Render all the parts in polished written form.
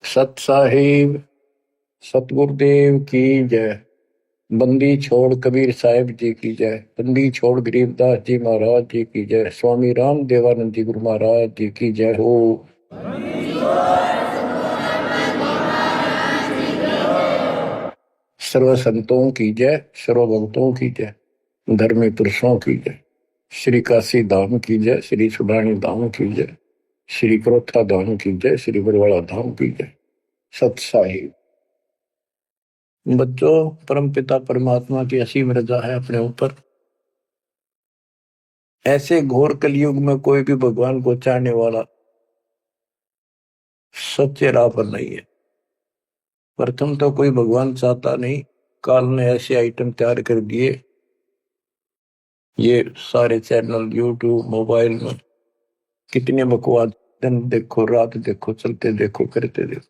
सत साहिब सतगुरुदेव की जय। बंदी छोड़ कबीर साहिब जी की जय। बंदी छोड़ गरीबदास जी महाराज जी की जय। स्वामी राम देवानंद जी गुरु महाराज जी की जय हो। सर्व संतों की जय, सर्व भक्तों की जय, धर्मी पुरुषों की जय। श्री काशी धाम की जय, श्री सुडानी धाम की जय, श्री क्रोथा धाम की जय, श्री बरवाड़ा धाम की जय। सत साहिब बच्चों, परमपिता परमात्मा की असीम रजा है अपने ऊपर। ऐसे घोर कलयुग में कोई भी भगवान को चाहने वाला सच्चे राह पर नहीं है। प्रथम तो कोई भगवान चाहता नहीं। काल ने ऐसे आइटम तैयार कर दिए, ये सारे चैनल यूट्यूब मोबाइल में कितने बकवास, दिन देखो रात देखो, चलते देखो करते देखो।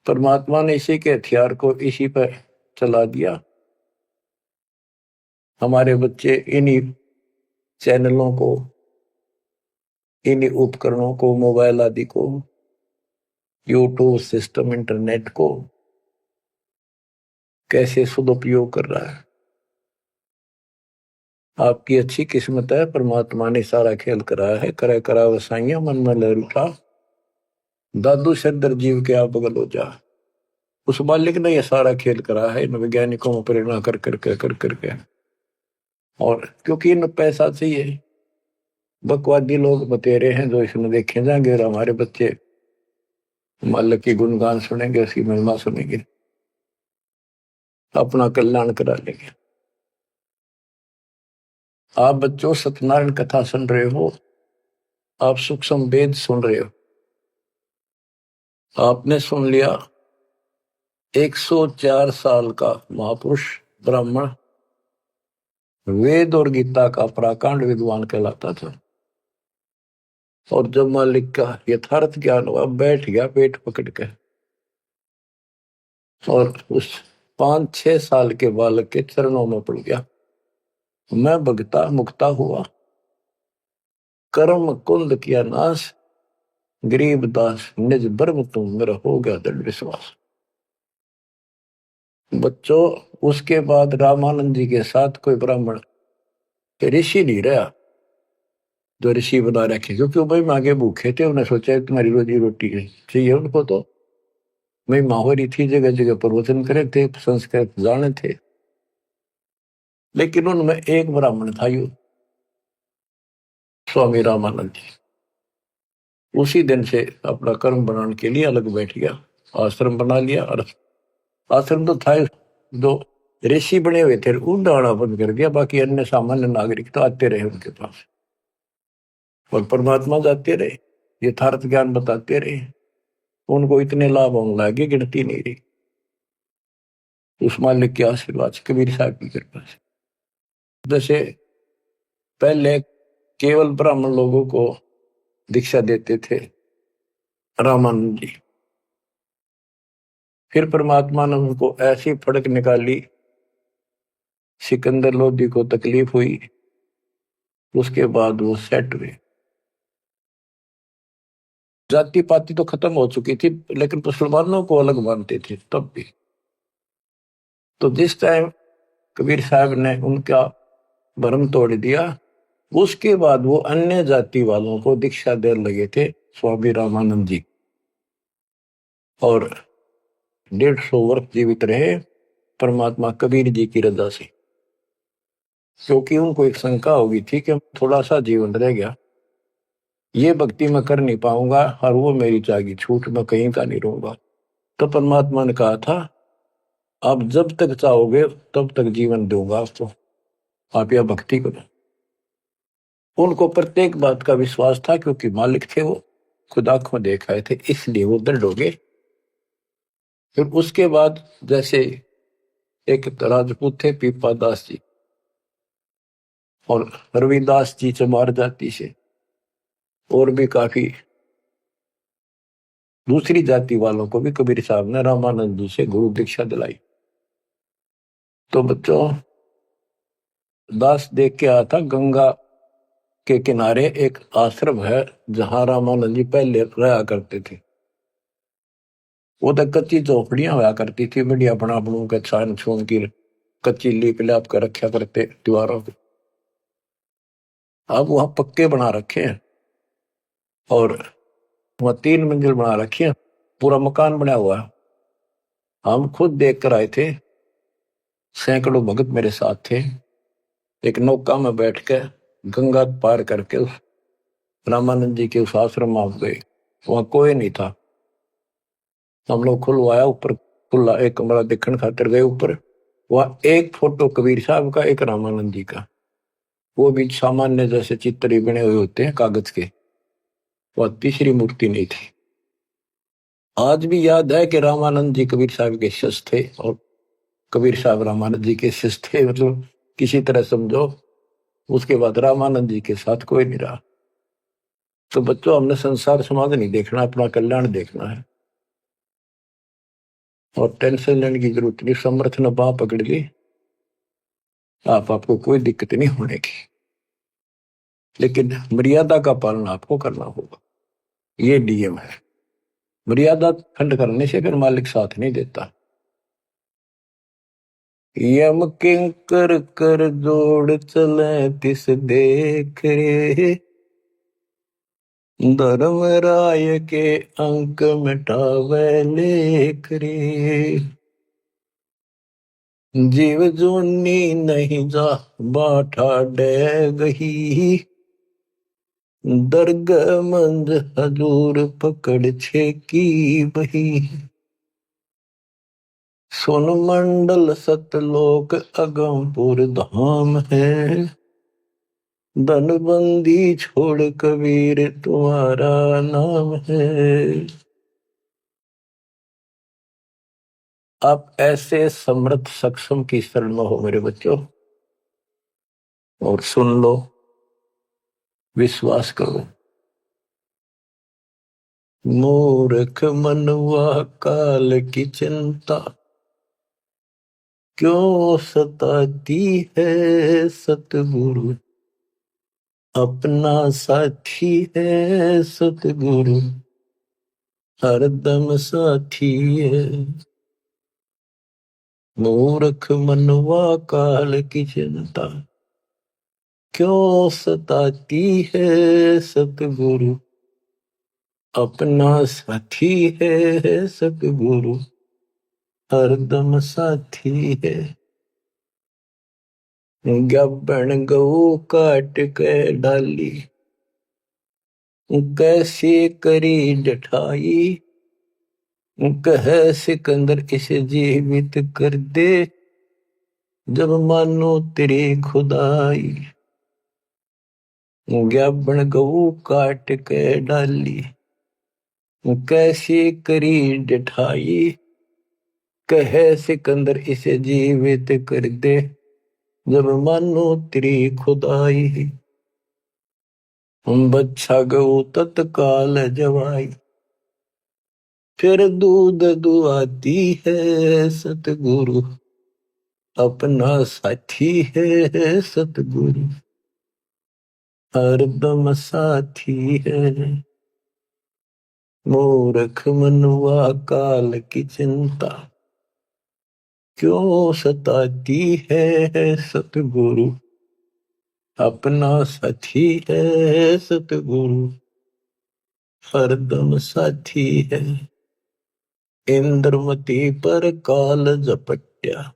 परमात्मा ने इसी के हथियार को इसी पर चला दिया। हमारे बच्चे इन्हीं चैनलों को, इन्हीं उपकरणों को, मोबाइल आदि को, यूट्यूब सिस्टम, इंटरनेट को कैसे सदुपयोग कर रहा है। आपकी अच्छी किस्मत है, परमात्मा ने सारा खेल कराया है। करे करा वसाइया मन में लहर उठा, दादू सदर जीव के आप बगल हो जा। उस मालिक ने यह सारा खेल करा है इन वैज्ञानिकों में प्रेरणा कर करके। और क्योंकि इन पैसा चाहिए, बकवादी लोग बतेरे हैं जो इसमें देखे जाएंगे, और हमारे बच्चे मालिक की गुणगान सुनेंगे, उसकी महिमा सुनेंगे, अपना कल्याण करा लेंगे। आप बच्चों सत्यनारायण कथा सुन रहे हो, आप सूक्ष्म वेद सुन रहे हो। आपने सुन लिया 104 साल का महापुरुष ब्राह्मण, वेद और गीता का प्राकांड विद्वान कहलाता था। और जब मालिक का यथार्थ ज्ञान हुआ, बैठ गया पेट पकड़ के, और उस 5-6 साल के बालक के चरणों में पड़ गया। मैं भगता मुक्ता हुआ, कर्म कुंद किया नाश, गरीब दास निज ब्रह्म तुम, मेरा हो गया दृढ़ विश्वास। बच्चों, उसके बाद रामानंद जी के साथ कोई ब्राह्मण ऋषि नहीं रहा जो ऋषि बना रखे, क्योंकि भाई मांगे भूखे थे। उन्हें सोचा तुम्हारी रोजी रोटी चाहिए उनको, तो मैं माहौरी थी, जगह जगह प्रवचन करे थे, संस्कृत जाने थे। लेकिन उनमें एक ब्राह्मण था, यू स्वामी रामानंद जी। उसी दिन से अपना कर्म बनाने के लिए अलग बैठ गया, आश्रम बना लिया। और आश्रम तो था जो ऋषि बने हुए थे, उन आना बंद कर दिया। बाकी अन्य सामान्य नागरिक तो आते रहे उनके पास, और परमात्मा जाते रहे, यथार्थ ज्ञान बताते रहे। उनको इतने लाभ होने लगे, गिनती नहीं रही। उस मालिक के आशीर्वाद से, कबीर साहब की कृपा से। जैसे पहले केवल ब्राह्मण लोगों को दीक्षा देते थे रामानंद जी, फिर परमात्मा ने उनको ऐसी फड़क निकाली, सिकंदर लोधी को तकलीफ हुई, उसके बाद वो सेट हुए। जाति पाति तो खत्म हो चुकी थी, लेकिन मुसलमानों को अलग मानते थे तब भी। तो जिस टाइम कबीर साहब ने उनका भरम तोड़ दिया, उसके बाद वो अन्य जाति वालों को दीक्षा देने लगे थे स्वामी रामानंद जी, और 150 वर्ष जीवित रहे परमात्मा कबीर जी की रजा से। क्योंकि उनको एक शंका होगी थी कि थोड़ा सा जीवन रह गया, ये भक्ति मैं कर नहीं पाऊंगा, और वो मेरी जागी छूट, मैं कहीं का नहीं रहूंगा। तो परमात्मा ने कहा था, आप जब तक चाहोगे तब तक जीवन दूंगा आपको, आप यह भक्ति करो। उनको प्रत्येक बात का विश्वास था, क्योंकि मालिक थे वो, खुद आंखों देख आए थे, इसलिए वो दृढ़ हो गए। फिर उसके बाद जैसे एक राजपूत थे पीपा दास जी, और रविदास जी चमार जाति से, और भी काफी दूसरी जाति वालों को भी कबीर साहब ने रामानंद जी से गुरु दीक्षा दिलाई। तो बच्चों, दास देख के आया था, गंगा के किनारे एक आश्रम है जहां रामानंद जी पहले रहा करते थे। वो तो कच्ची झोपड़ियां हुआ करती थी, बढ़िया बना बनू के छान छून की कच्ची लीप लाप कर रखा करते दीवारों पे। अब वहां पक्के बना रखे हैं और वहां 3 मंजिल बना रखी है, पूरा मकान बना हुआ है। हम खुद देख कर आए थे, सैकड़ों भगत मेरे साथ थे। एक नौका में बैठ के गंगा पार करके उस रामानंद जी के उस आश्रम में आप गए। वहां कोई नहीं था। हम लोग खुलवाया ऊपर, खुला एक कमरा देखने खातिर गए ऊपर। वहां एक फोटो कबीर साहब का, एक रामानंद जी का, वो भी सामान्य जैसे चित्र ही बने हुए होते हैं कागज के। वह तीसरी मूर्ति नहीं थी। आज भी याद है कि रामानंद जी कबीर साहब के शिष्य थे और कबीर साहब रामानंद जी के शिष्य थे, मतलब किसी तरह समझो। उसके बाद रामानंद जी के साथ कोई नहीं रहा। तो बच्चों, हमने संसार समाज नहीं देखना, अपना कल्याण देखना है। और टेंशन लेने की जरूरत नहीं। समर्थ ने बाह पकड़ ली, आपको कोई दिक्कत नहीं होने की। लेकिन मर्यादा का पालन आपको करना होगा, ये नियम है। मर्यादा खंड करने से फिर मालिक साथ नहीं देता। यम किंकर कर जोड़ चले तिस देख रे, धर्म राय के अंक मिटावे लेख रे। जीव जूनी नहीं जा बाठा डे गही, दर्ग मंद हजूर पकड़ छे की बही। सोन मंडल सतलोक अगमपुर धाम है, धनबंदी छोड़ कबीर तुम्हारा नाम है। आप ऐसे समर्थ सक्षम की शरण में हो मेरे बच्चों, और सुन लो, विश्वास करो। मूर्ख मनवा काल की चिंता, क्यों सताती है सतगुरु, अपना साथी है सतगुरु, हरदम साथी है। मूर्ख मनवा काल की चिंता, क्यों सताती है सतगुरु, अपना साथी है सतगुरु, हरदम साथी है। गब्बन गऊ काट के डाली, कैसे करी डठाई, कह सिकंदर इसे जीवित कर दे, जब मानो तेरी खुदाई। गब्बन गऊ काट के डाली, कैसे करी डठाई, कह सिकंदर इसे जीवित कर दे, जब मानो तेरी खुदाई। बच्छा गऊ तत्काल जवाई, फिर दूध दुआती है सतगुरु, अपना साथी है सतगुरु, हरदम साथी है। मूर्ख मनवा काल की चिंता, क्यों सताती है सतगुरु, अपना साथी है सतगुरु, हरदम साथी है। इंद्रमती पर काल झपट्या,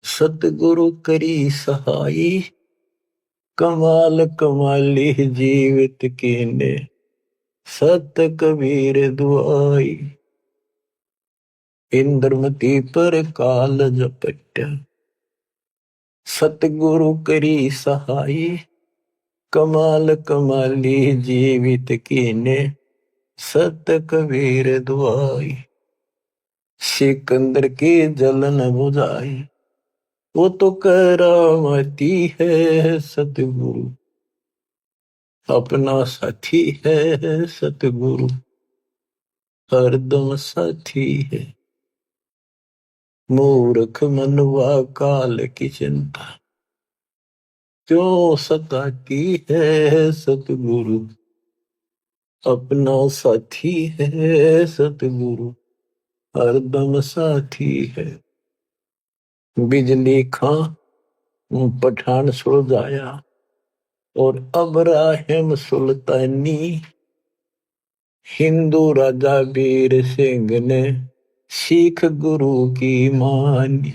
सतगुरु करी सहाई, कमाल कमाली जीवित कीने, सत कबीर दुआई। इंद्रमती पर काल झपट्या, सतगुरु करी सहाई, कमाल कमाली जीवित कीने, सत कबीर दुआई। सिकंदर की जलन बुझाई, वो तो करामती है सतगुरु, अपना साथी है सतगुरु, हरदम साथी है। मूर्ख मनवा काल की चिंता, क्यों सताती है सतगुरु, अपना साथी है सतगुरु, हरदम साथी है। बिजली खां पठान सुलझाया और अब्राहिम सुल्तानी, हिंदू राजा वीर सिंह ने सिख गुरु की मानी।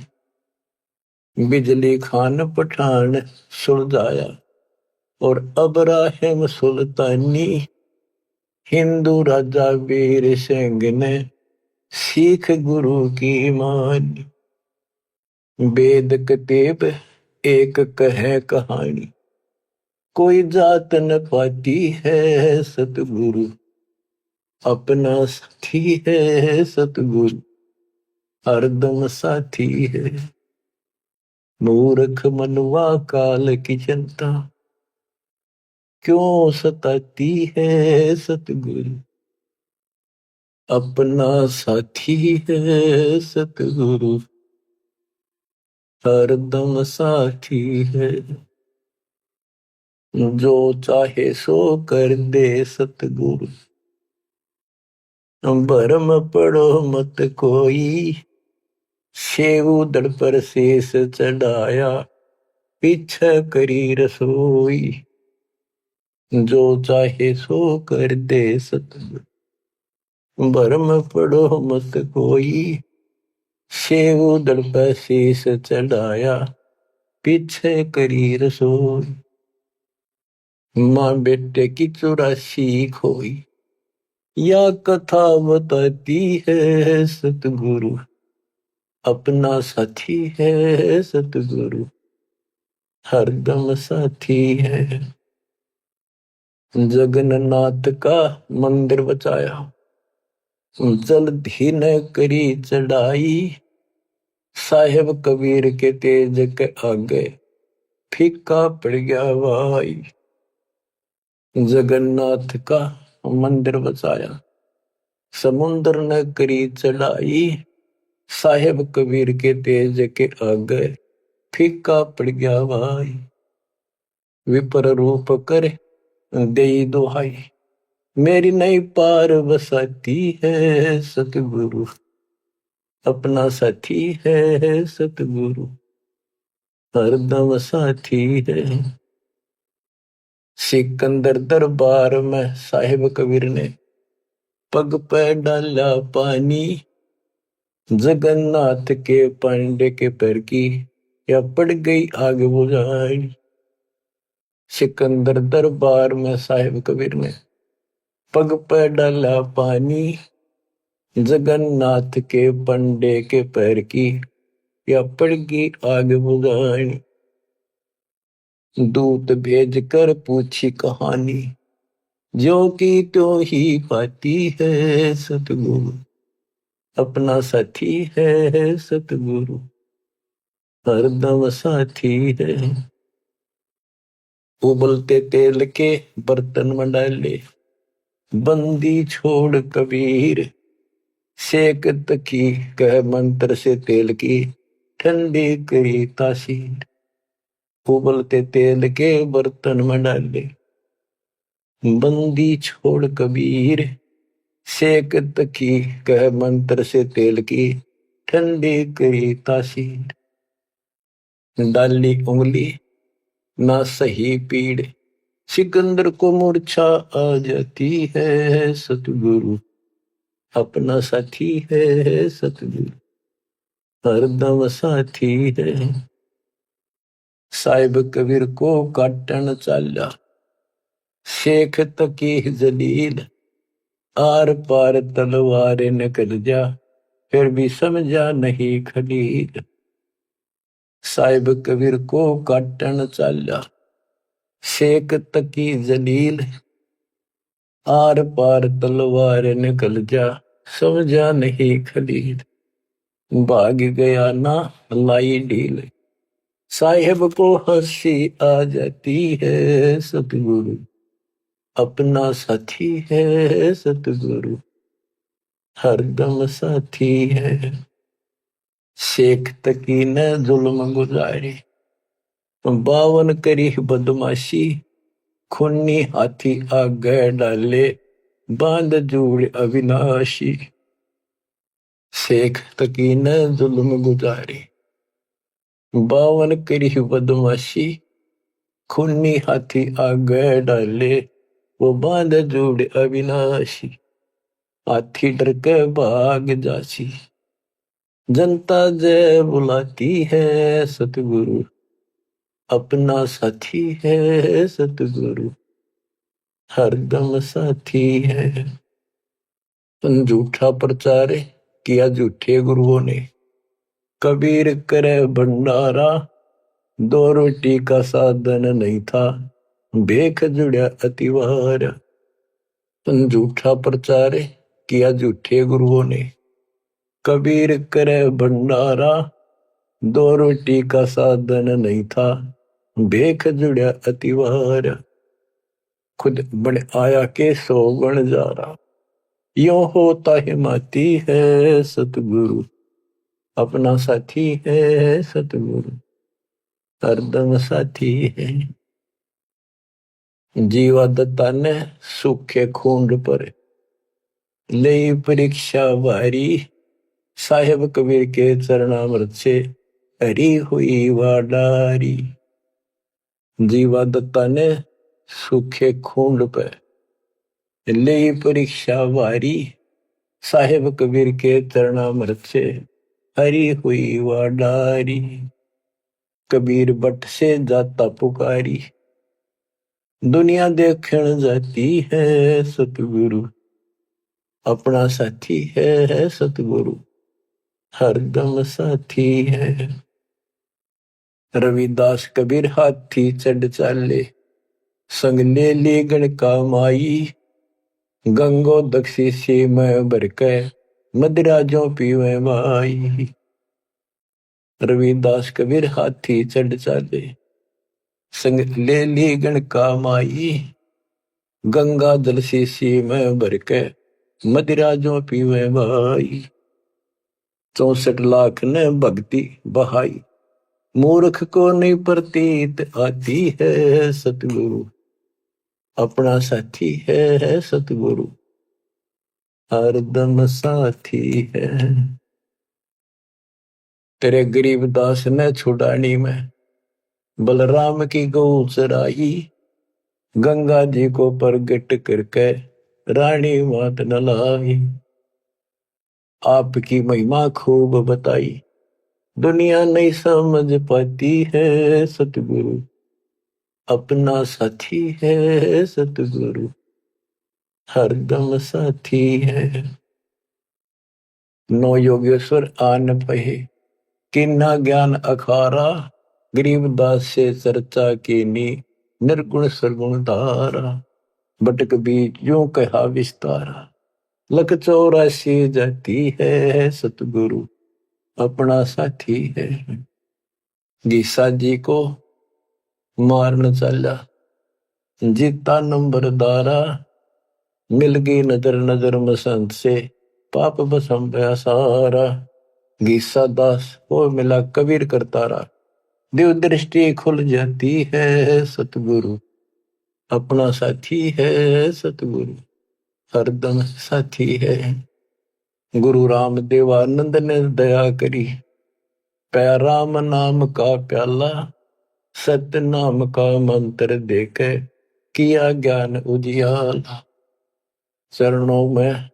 बिजली खान पठान सुलझाया और अब्राहिम सुल्तानी, हिंदू राजा वीर सिंह ने सिख गुरु की मानी। वेद कतेब एक कहे कहानी, कोई जात न पाती है सतगुरु, अपना साथी है सतगुरु, हरदम साथी है। मूर्ख मनुआ काल की चिंता, क्यों सताती है सतगुरु, अपना साथी है सतगुरु, हरदम साथी है। जो चाहे सो कर दे सतगुरु, भरम पड़ो मत कोई, सेव दड़ पर शेष चढ़ाया, पीछे करी रसोई। जो चाहे सो कर दे सतगुरु, भरम पड़ो मत कोई, सेव दड़ पर शेष चढ़ाया, पीछे करी रसोई। माँ बेटे की 84 खोई, या कथा बताती है सतगुरु, अपना साथी है सतगुरु, हरदम साथी है। जगन्नाथ का मंदिर बचाया, जल्दी न करी चढ़ाई, साहेब कबीर के तेज के आगे फीका पड़ गया भाई। जगन्नाथ का मंदिर बचाया, समुद्र न करी चढ़ाई, साहेब कबीर के तेज के आगे फीका पड़ गया भाई। विपर रूप कर दे दुहाई, मेरी नई पार बसाती है सतगुरु, अपना साथी है सतगुरु, हरदम साथी है। सिकंदर दरबार में साहिब कबीर ने पग पे डाला पानी, जगन्नाथ के पांडे के पैर की या पड़ गई आग बुझाई। सिकंदर दरबार में साहिब कबीर ने पग पे डाला पानी, जगन्नाथ के पंडे के पैर की या पड़ गई आग बुझाई। दूत भेज कर पूछी कहानी, जो की तो ही पाती है सतगुरु, अपना साथी है सतगुरु, हरदम साथी है। उबलते तेल के बर्तन में डाले, बंदी छोड़ कबीर, सेक तकी कह मंत्र से तेल की, ठंडी करी तासीर। उबलते तेल के बर्तन में डाले, बंदी छोड़ कबीर, सेक तकी कह मंत्र से तेल की, ठंडी करी तासीर। डाली उंगली ना सही पीड़, सिकंदर को मूर्छा आ जाती है सतगुरु, अपना साथी है सतगुरु, हरदम साथी है। साहिब कबीर को काटन चाला, शेख तकी जलील, आर पार तलवार निकल जा, फिर भी समझा नहीं खलील। साहिब कबीर को काटन चाला, शेख तकी जलील, आर पार तलवार निकल जा, समझा नहीं खलील। भाग गया ना लाई ढील, साहिब को हंसी आ जाती है सतगुरु, अपना साथी है सतगुरु, हरदम साथी है। शेख तकी ने जुल्म गुजारी, 52 करी बदमाशी, खूनी हाथी आगे डाले, बांध जूड़ अविनाशी। शेख तकी न जुल्म गुजारी, 52 करी बदमाशी, खूनी हाथी आगे डाले, वो बांध जोड़ अविनाशी, हाथी डर के भाग जासी, जनता जय बुलाती है सतगुरु, अपना साथी है सतगुरु, हरदम साथी है। झूठा प्रचार किया झूठे गुरुओं ने, कबीर करे भंडारा, 2 रोटी का साधन नहीं था, भेख जुड़िया अतिवार। झूठा प्रचार किया झूठे गुरुओं ने, कबीर करे भंडारा, 2 रोटी का साधन नहीं था, भेख जुड़िया अतिवार। खुद बन आया के 100 बन जा रहा, यो होता हिमाती है सतगुरु, अपना साथी है सतगुरु, हरदम साथी है। जीवा दत्ता ने सूखे खूंड पर ले परीक्षा वारी, साहेब कबीर के चरणामृत से हरी हुई वाडारी। जीवा दत्ता ने सूखे खूंड पर ले परीक्षा वारी, साहेब कबीर के चरणामृत से हरी हुई वाडारी। कबीर बट से जाता पुकारी, दुनिया देखण जाती है सतगुरु, अपना साथी है सतगुरु, हरदम साथी है। रविदास कबीर हाथी चढ़ चाले, संग ले ली गणका माई, गंगो दक्षी सी में भर के, मदिरा जो पीवे माई। रविदास कबीर हाथी चढ़ चाले, संग ले ली गणका माई, गंगा जल शीशी में भर के, मदिरा जो पीवे भाई। 64 लाख ने भक्ति बहाई, मूर्ख को नहीं प्रतीत आती है सतगुरु, अपना साथी है सतगुरु, हरदम साथी है। तेरे गरीबदास ने छुड़ानी में बलराम की गौ चराई, गंगा जी को प्रगट करके रानी मात न लाई। आपकी महिमा खूब बताई, दुनिया नहीं समझ पाती है सतगुरु, अपना साथी है सतगुरु, हरदम साथी है। 9 योगेश्वर आन पहे, किन्ना ज्ञान अखारा, गरीबदास से चर्चा की नी, निर्गुण सरगुण धारा। बटक बीच यूं कहा विस्तारा, लख 84 जाती है सतगुरु, अपना साथी है। गीसा जी को मारन चला, जीता नंबरदारा, मिल गई नजर नजर मसंत से, पाप बसम गया सारा। गीसा दास को मिला कबीर करतारा, दिव दृष्टि खुल जाती है सतगुरु, अपना साथी है सतगुरु, हरदम साथी है। गुरु राम देवानंद ने दया करी, पै राम नाम का प्याला, सत्य नाम का मंत्र देके, किया ज्ञान उजियाला। चरणों में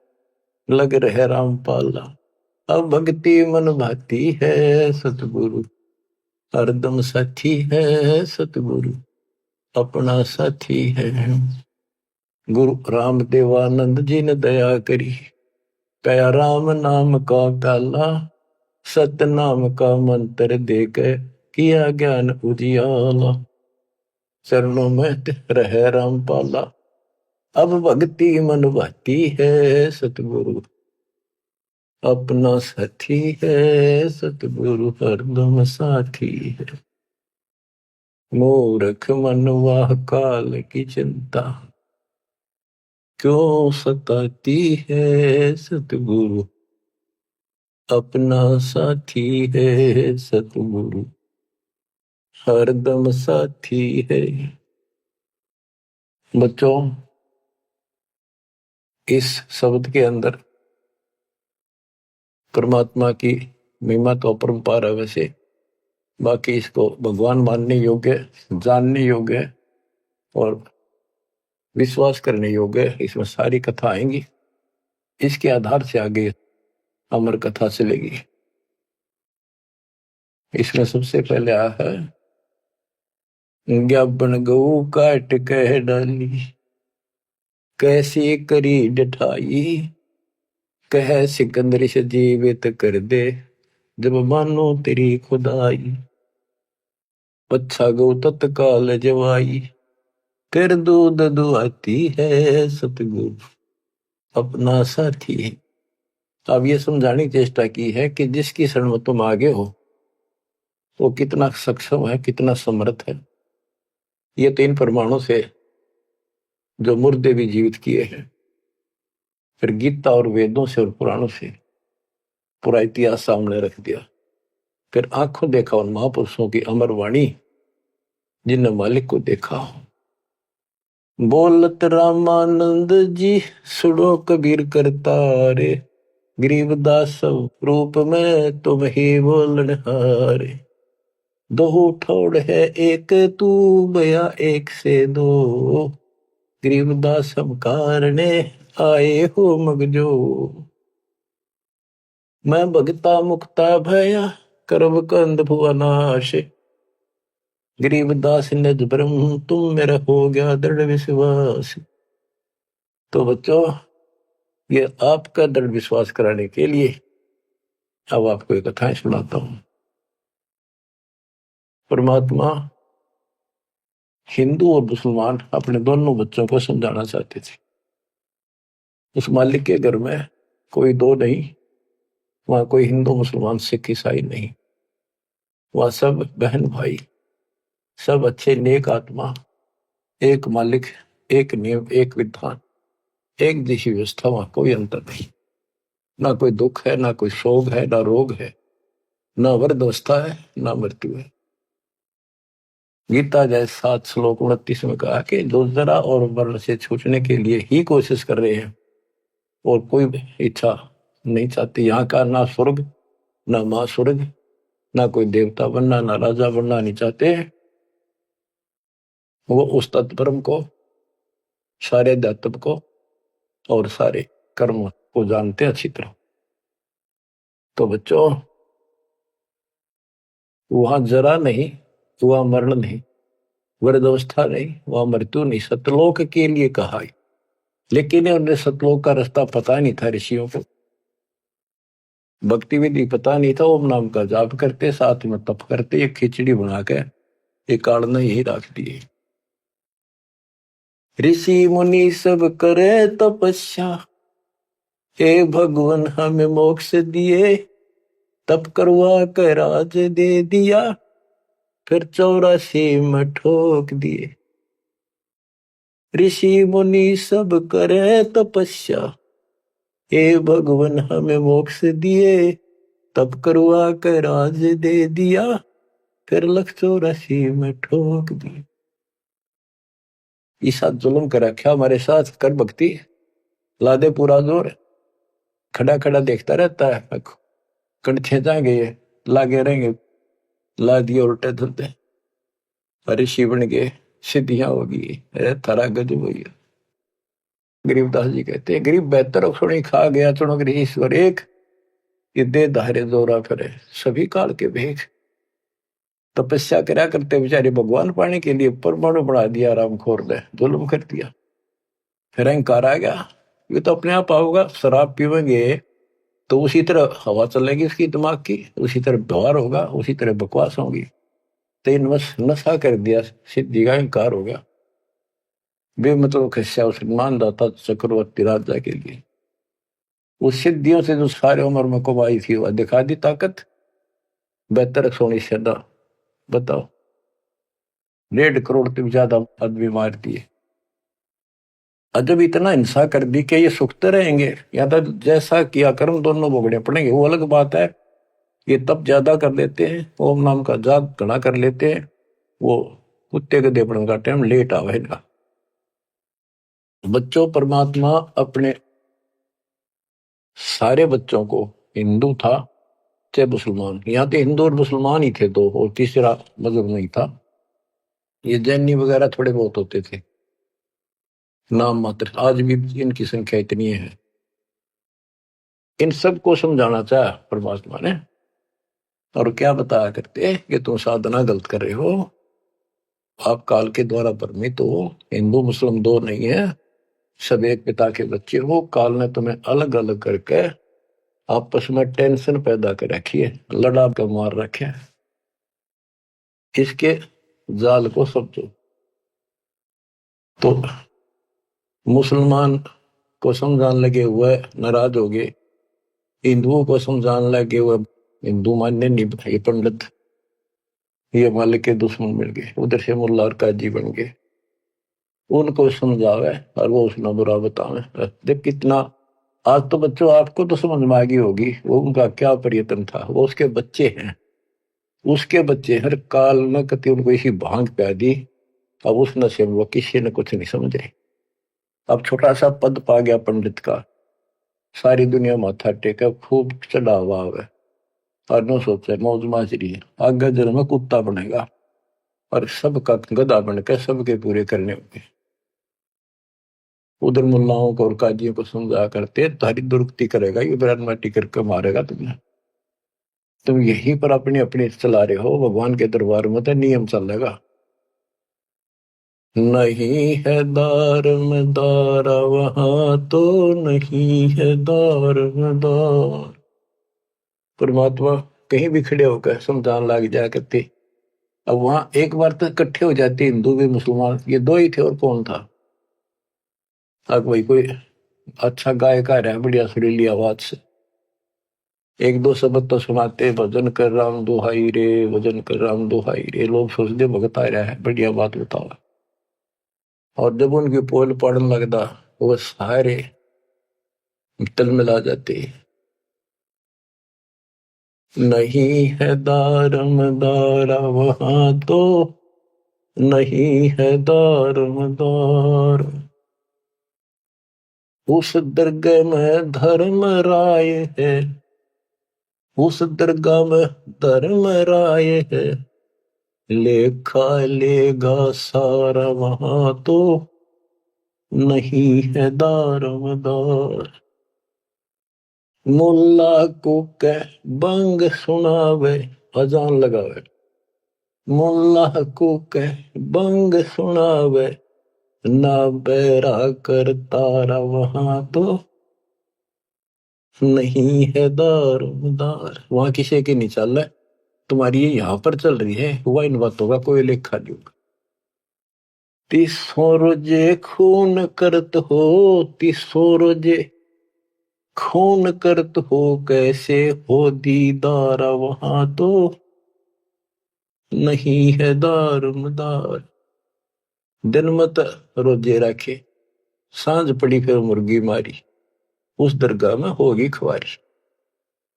लग रहे रामपाला, अब भक्ति मन भाती है सतगुरु, हरदम साथी है सतगुरु, अपना साथी है। गुरु राम देवानंद जी ने दया करी, कया राम नाम का प्याला, सत्य नाम का मंत्र देकर किया ज्ञान उजियाला। चरणों में रहे रामपाला, अब भक्ति मन भाती है सतगुरु, अपना साथी है सतगुरु, हरदम साथी है। मूर्ख मनवा काल की चिंता, क्यों सताती है सतगुरु, अपना साथी है सतगुरु, हरदम साथी है। बच्चों, इस शब्द के अंदर परमात्मा की महिमा तो अपरंपार है वैसे, बाकी इसको भगवान मानने योग्य, जानने योग्य और विश्वास करने योग्य, इसमें सारी कथा आएंगी। इसके आधार से आगे अमर कथा चलेगी। इसमें सबसे पहले आ है ज्ञापन गऊ काट कह डाली, कैसी करी डठाई, कह सिकंदर से जीवित कर दे, जब मानो तेरी खुदाई, पच्छा गौ तत्काल जवाई, फिर दूध दुआती है सतगुरु अपना साथी। अब ये समझाने की चेष्टा की है कि जिसकी शरण में तुम आगे हो वो कितना सक्षम है, कितना समर्थ है। ये 3 परमाणु से जो मुर्दे भी जीवित किए हैं, फिर गीता और वेदों से और पुराणों से पूरा इतिहास सामने रख दिया, फिर आंखों देखा उन महापुरुषों की अमर वाणी जिनने मालिक को देखा हो। बोलत रामानंद जी सुनो कबीर करता रे, गरीबदास रूप में तुम ही बोलनहारे, दो ठोड़ है एक तू बया एक से दो, गरीबदास हम कारणे आए हो मगजो, मैं भगता मुक्ता भया करब कंद भुवनाश, गरीबदास निज ब्रह्म तुम मेरा हो गया दृढ़ विश्वास। तो बच्चों, ये आपका दृढ़ विश्वास कराने के लिए अब आपको एक कथाएं सुनाता हूं। परमात्मा हिंदू और मुसलमान अपने दोनों बच्चों को समझाना चाहते थे। उस मालिक के घर में कोई दो नहीं, वहां कोई हिंदू मुसलमान सिख ईसाई नहीं, वहां सब बहन भाई, सब अच्छे नेक आत्मा, एक मालिक, एक नियम, एक विधान, एक जैसी व्यवस्था, वहां कोई अंतर नहीं। ना कोई दुख है, ना कोई शोक है, ना रोग है, ना वृद्धावस्था है, ना मृत्यु है। गीता जय 7 श्लोक 29 में कहा कि जो जरा और मरण से छूटने के लिए ही कोशिश कर रहे हैं और कोई इच्छा नहीं चाहती, यहाँ का ना स्वर्ग, ना मां स्वर्ग, ना कोई देवता बनना, ना राजा बनना नहीं चाहते, वो उस तत्परम को, सारे अध्यात्म को और सारे कर्म को जानते अच्छी तरह। तो बच्चों, वहां जरा नहीं, वहां मरण नहीं, वृद्धावस्था नहीं, वहां मृत्यु नहीं, सतलोक के लिए कहा है। लेकिन उन्हें सतलोक का रास्ता पता नहीं था ऋषियों को, भक्ति विधि पता नहीं था। ओम नाम का जाप करते, साथ में तप करते, एक खिचड़ी बना के एक काढ़ना यही रख दिए। ऋषि मुनि सब करे तपस्या, हे भगवान हमें मोक्ष दिए, तप करवा कर राज दे दिया, फिर 84 में ठोक दिए। ऋषि मुनि सब करे तपस्या, हे भगवान हमें मोक्ष दिए, तप करवा कर राज दे दिया, फिर 184 में ठोक दिए। ईसा जुल्म कर रखा हमारे साथ, कर भक्ति, ला दे पूरा जोर, खड़ा खड़ा देखता रहता है, कंठे जाएंगे, लागे रहेंगे, ला दिए उल्टे धुलते, ऋषि बन गए, सिद्धियां होगी, थारा गजब हुई। गरीबदास जी कहते हैं, गरीब बेहतर सुनी खा गया चुनक ईश्वर एक, ये दे धारे जोरा फिरे सभी काल के भेख। तपस्या करा करते बेचारे भगवान पाने के लिए परमाणु बढ़ा दिया, राम खोर ने जुल्म कर दिया, फिर अहंकार आ गया, ये तो अपने आप आओगा। शराब पीवेंगे तो उसी तरह हवा चलेगी उसकी दिमाग की, उसी तरह व्यवहार होगा, उसी तरह बकवास होगी। तो इन नशा कर दिया, सिद्धि का अहंकार हो गया, बेमतलब खस्या उसने मान दाता चक्रवर्ती राजा के लिए। उस सिद्धियों से जो सारे उम्र में कमाई थी वह दिखा दी ताकत, बेहतर सोनी सदा। बताओ, 1.5 करोड़ से ज्यादा आदमी मार दिए। जब इतना हिंसा कर दी कि ये सुखते रहेंगे या तो जैसा किया कर्म दोनों भोगने पड़ेंगे, वो अलग बात है। ये तब ज्यादा कर लेते हैं, ओम नाम का जाप घना कर लेते हैं, वो कुत्ते के देपड़न का टाइम लेट आवेगा। बच्चों, परमात्मा अपने सारे बच्चों को हिंदू था चाहे मुसलमान। यहाँ तो हिंदू और मुसलमान ही थे दो, और तीसरा मजहब नहीं था। ये जैनी वगैरह थोड़े बहुत होते थे, नाम मात्र। आज भी इनकी संख्या इतनी है। इन सबको समझाना चाहा परमात्मा ने, और क्या बताया करते कि तुम साधना गलत कर रहे हो, आप काल के द्वारा भ्रमित हो। हिंदू मुस्लिम दो नहीं है, सब एक पिता के बच्चे हो। काल ने तुम्हें अलग अलग करके आपस में टेंशन पैदा कर रखी है, लड़ा कर मार रखे है। इसके जाल को समझो। तो मुसलमान को समझाने लगे हुए नाराज हो गए, हिंदुओं को समझाने लगे हुए हिंदू मानने नहीं, ये पंडित, ये मालिक के दुश्मन मिल गए। उधर से मुल्ला और काजी बन गए, उनको समझावे और वो उसने बुरा बतावे। देख कितना। आज तो बच्चों आपको तो समझ में आ गई होगी वो उनका क्या प्रयत्न था। वो उसके बच्चे हैं, उसके बच्चे हर काल न कति उनको इसी भांग प्या दी। अब उस नशे में वो किसी ने कुछ नहीं समझे। अब छोटा सा पद पा गया पंडित का, सारी दुनिया माथा टेका, खूब चढ़ावा है, और न सोचे मौज माजरी है, आगे जन्म में कुत्ता बनेगा और सबका गधा बनकर सबके पूरे करने होंगे। उधर मुल्लाओं को और काजियों को समझा करते तारी दुरुक्ति करेगा, ये ब्रांड माटी करके मारेगा तुम्हें। तुम यहीं पर अपने अपने चला रहे हो, भगवान के दरबार में तो नियम चलेगा। नहीं है दार में दारा वहां तो नहीं है दार में दार। परमात्मा कहीं भी खड़े होकर समझाने लग जाया करते। अब वहां एक बार तो इकट्ठे हो जाते हिंदू भी मुसलमान, ये दो ही थे और कौन था। अब वही कोई अच्छा गायक आ रहा है बढ़िया सुरीली आवाज से, एक दो शब्द तो सुनाते, भजन कर राम दुहाई रे, भजन कर राम दुहाई रे। लोग सोचते भगत आ रहा है, बढ़िया बात बताओ। और जब उनकी पोल पड़ने लगता, वो सारे तल मिला जाते। नहीं है दारम दारा वहां तो नहीं है दारम दार। उस दरगाह में धर्म राय है, उस दरगाह में धर्म राय है, लेखा लेगा सारा वहां तो नहीं है दारोमदार। मुल्ला को कह बंग सुनावे, अजान लगावे। मुल्ला को कह बंग सुनावे, ना बैरा कर तारा वहां तो नहीं है दारोमदार। वहां किसी की नहीं चल रहा है, तुम्हारी ये यहाँ पर चल रही है, हुआ इन बातों का कोई लेखा नहीं होगा। तीसों रोजे खून करत हो, तीसों रोजे खून करत हो, कैसे हो दीदार वहां तो नहीं है दारमदार। दिन मत रोजे रखे, सांझ पड़ी फिर मुर्गी मारी, उस दरगाह में होगी खुआरी।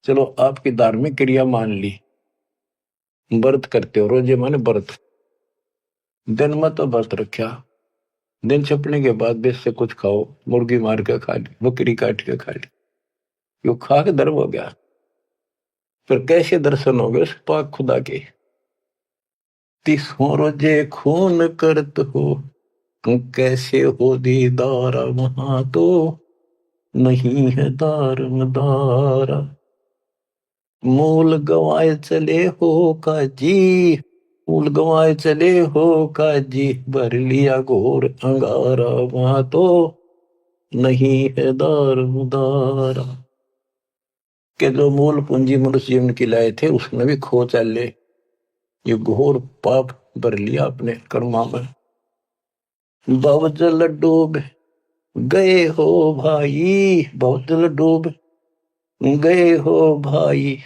चलो आपकी धार्मिक क्रिया मान ली, व्रत करते हो, रोजे माने व्रत। दिन मत व्रत रखा, दिन छपने के बाद बेस से कुछ खाओ, मुर्गी मार के खा ली, बकरी काट के खा ली, यो खा के धर्म हो गया। फिर कैसे दर्शन हो गए उस पाक खुदा के। तीसों रोजे खून करत हो, कैसे हो दीदार वहां तो नहीं है दारमदार। मूल गवाए चले हो काजी, मूल गवाए चले हो काजी, भर लिया घोर अंगारा वहां तो नहीं है दारमदार। के जो मूल पूंजी मनुष्य जीवन की लाए थे उसमें भी खो चले, ये घोर पाप भर लिया अपने कर्मा में। भवजल डूब गए हो भाई, भवजल डूब गए हो भाई,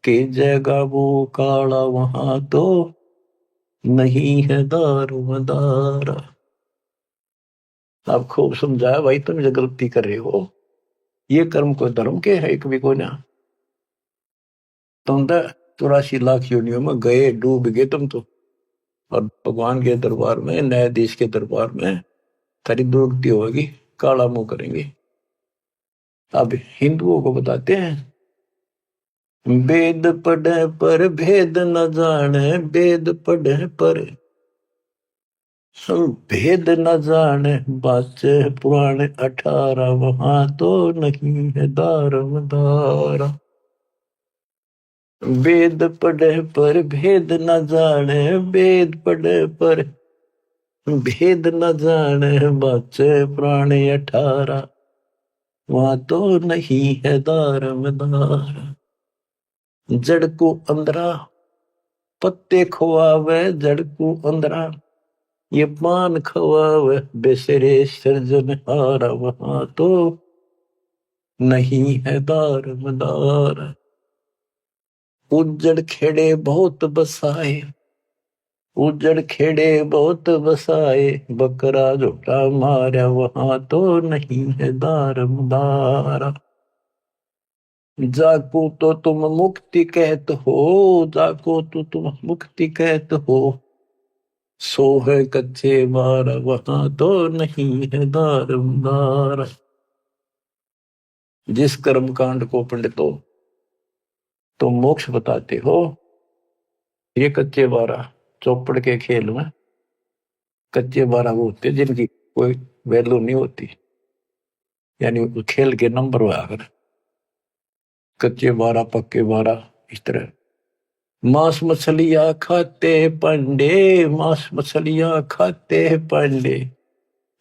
के जगह वो काला वहां तो नहीं है दारोमदार। आप खूब समझाया भाई, तुम जो गलती कर रहे हो, ये कर्म को धर्म के है कभी को ना। तुम तो 84 लाख योनियों में गए, डूब गए तुम तो, और भगवान के दरबार में, न्यायाधीश के दरबार में थारी दुर्गति होगी, काला मुंह करेंगे। अब हिंदुओं को बताते हैं वेद पढ़े पर भेद न जाने, वेद पढ़े पर हम भेद न जाने, बाचे पुराने 18 वहां तो नहीं है दारमदारा। वेद पढ़े पर भेद न जाने, वेद पढ़े पर भेद न जाने, बाचे पुराने 18 वहां तो नहीं है दारमदारा। जड़ को अंदरा पत्ते खुआवे, जड़ को अंदरा ये पान खवावे, बेसरे सृजनहारा वहां तो नहीं है दारमदार। उजड़ खेड़े बहुत बसाए, उजड़ खेड़े बहुत बसाए, बकरा झोटा मारा वहां तो नहीं है दारमदार। जाको तो तुम मुक्ति कहत हो, जाको तो तुम मुक्ति कहत हो, सो है कच्चे बार वहां तो नहीं है दारमदार। जिस कर्म कांड को पंडितों तुम मोक्ष बताते हो, ये कच्चे बारह चौपड़ के खेल में कच्चे बारह वो होते जिनकी कोई वैल्यू नहीं होती, यानी खेल के नंबर हुआ कर कच्चे बारह पक्के बारह इस तरह। मांस मछलियां खाते पंडे, मांस मछलियां खाते पंडे,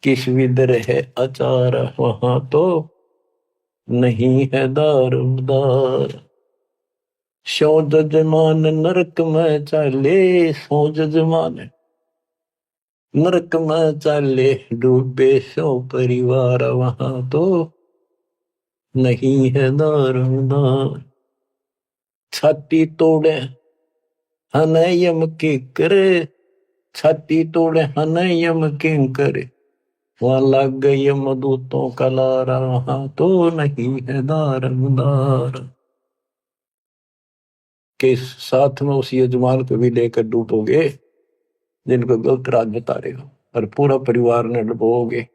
किस विदर है अचार वहां तो नहीं है दारमदार। सो जजमान नरक में चाले, सो जजमान नरक में चाले, डूबे सो परिवार वहां तो नहीं है दारमदार। छाती तोड़े हनयम की करे, छाती तोड़े हनयम की करे, वहां लग गई मदूतों का लारा वहां तो नहीं है दारमदार। के साथ में उस यजमान को भी लेकर डूबोगे जिनको गलत राज बता रहे हो, और पूरा परिवार ने डुबोगे,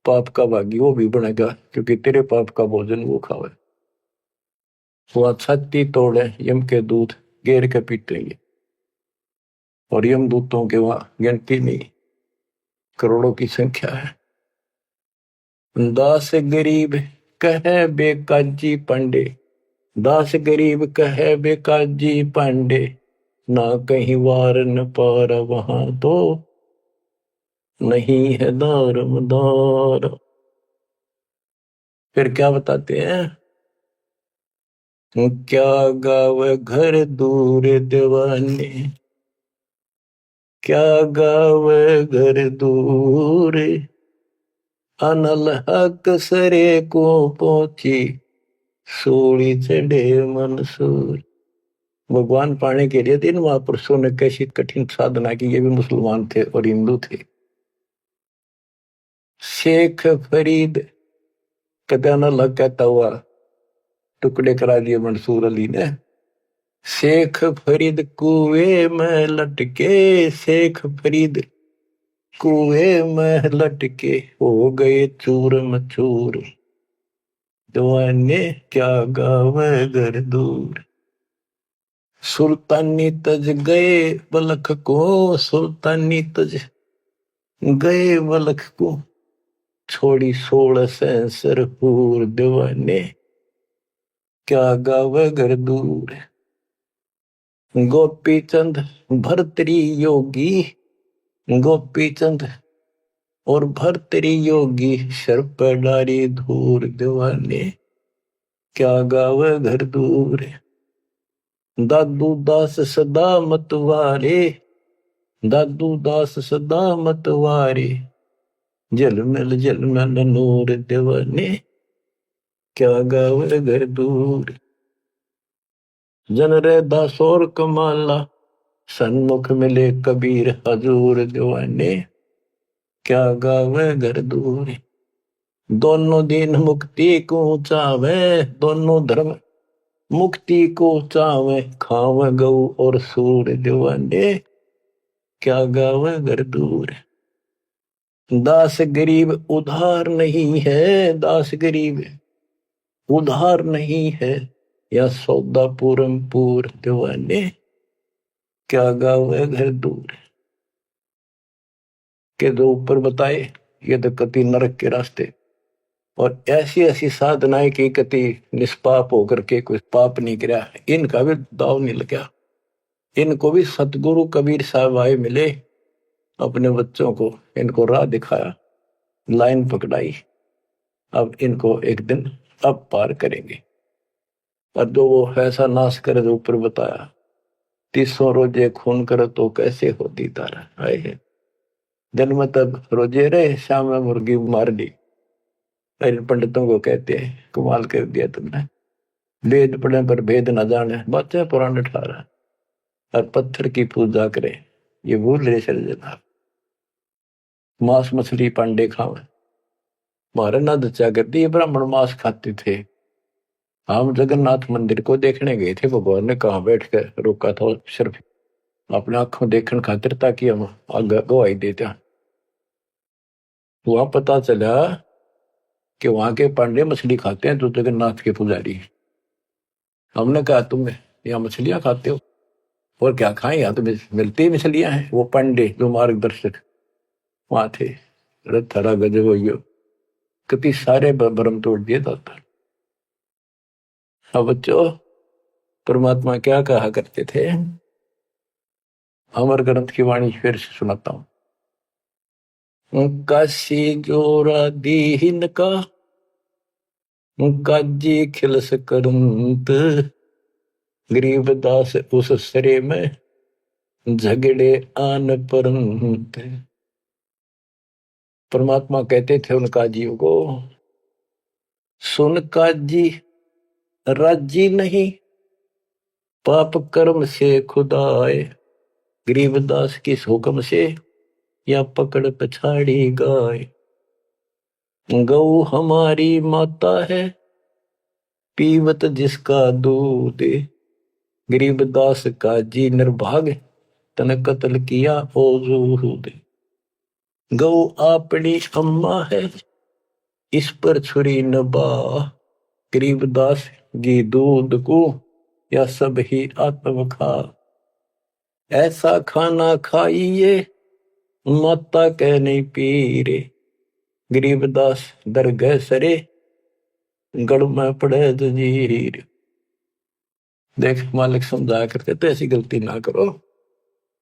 पाप का भागी वो भी बनेगा क्योंकि तेरे पाप का भोजन वो खावे। वह छाती तोड़े यम के दूत घेर के पीटेंगे, और यम दूतों के वहां गिनती नहीं, करोड़ों की संख्या है। दास गरीब कहे बेकाजी पांडे, दास गरीब कहे बेकाजी पांडे, ना कहीं वार न पार वहां तो नहीं है दारमदार। फिर क्या बताते हैं, क्या गावे घर दूर दीवाने, क्या गावे घर दूर, अनल हक सरे को पहुंची, सूली चढ़े मंसूर। भगवान पाने के लिए 3 महापुरुषों ने कैसी कठिन साधना की, ये भी मुसलमान थे और हिंदू थे। शेख फरीद कदाना लग कहता हुआ टुकड़े करा दिए मंसूर अली ने। शेख फरीद कुएं में लटके, शेख फरीद कुएं में लटके, हो गए चूर मचूर, दीवाने क्या गावे घर दूर। सुल्तानी तज गए बलख को, सुल्तानी तज गए बलख को, छोड़ी 16 सेंसर हूर, दीवाने क्या गावे घर दूर। गोपी चंद भरतरी योगी, गोपी चंद और भरतरी योगी, सर पर डारी धूर, दीवाने क्या गावे घर दूर। दादू दास सदा मतवारे, दादू दास सदा मतवारे, जलमल नूर, दीवाने क्या गावे घर दूर। जन रे दासोर कमाला, सन्मुख मिले कबीर हजूर, दीवाने क्या गावे घर दूर। दोनों दिन मुक्ति को चावे, दोनों धर्म मुक्ति को चावे, खावे गऊ और सूर, दीवाने क्या गावे घर दूर। दास गरीब उधार नहीं है, दास गरीब उधार नहीं है, या सौदा पूरम पूर दीवाने क्या गावे घर दूर के दो ऊपर बताए। ये तो कति नरक के रास्ते और ऐसी ऐसी साधनाएं की कति निष्पाप होकर के कोई पाप नहीं किया, इनका भी दाव नहीं लगा। इनको भी सतगुरु कबीर साहब आए मिले, अपने बच्चों को इनको राह दिखाया, लाइन पकड़ाई। अब इनको एक दिन अब पार करेंगे। और जो वो ऐसा नाश करे जो ऊपर बताया, 300 रोजे खून करे तो कैसे हो दीदार आए है। जन्म तब रोजे रहे, शाम में मुर्गी मार ली। इन पंडितों को कहते हैं कमाल कर दिया तुमने, वेद पढ़े पर भेद न जाने, बच्चे पुराने ठारा और पत्थर की पूजा करे, ये भूल रहे सर्जना। मांस मछली पांडे खावे, मारे न दचा करती, ये ब्राह्मण मांस खाते थे। हम जगन्नाथ मंदिर को देखने गए थे, भगवान ने कहा बैठ कर रोका था, सिर्फ अपने आंखों देखने खातिर, ताकि हम आगे गवाही देते। वहां पता चला कि वहां के पांडे मछली खाते हैं, तो जगन्नाथ के पुजारी। हमने कहा तुम यहाँ मछलियां खाते हो, और क्या खाएं, यहाँ तो मिलती ही मछलियां हैं। वो पांडे जो मार्गदर्शक वहां थे, थड़ा गजब हो, कति सारे भ्रम तोड़ दिए था। अब बच्चों, परमात्मा क्या कहा करते थे, अमर ग्रंथ की वाणी फिर से सुनाता हूं। काशी जोरा दीन का काजी खिलस करंत, गरीब दास उस सरे में झगड़े आन परंत। परमात्मा कहते थे उन काजियों को, सुन काजी राजी नहीं पाप कर्म से खुदाए, गरीबदास किस हुक्म से या पकड़ पछाड़ी गाय। गौ हमारी माता है पीवत जिसका दूध, गरीबदास का जी निर्भाग तन कत्ल किया ओ जूद। गौ अपनी अम्मा है इस पर छुरी न बा, गरीबदास जी दूध को या सब ही आत्म खा। ऐसा खाना खाइए माता कह नहीं पीरे, गरीबदास दरगह सरे गढ़ में पड़े जंजीर। देख मालिक समझाया करते तो ऐसी गलती ना करो,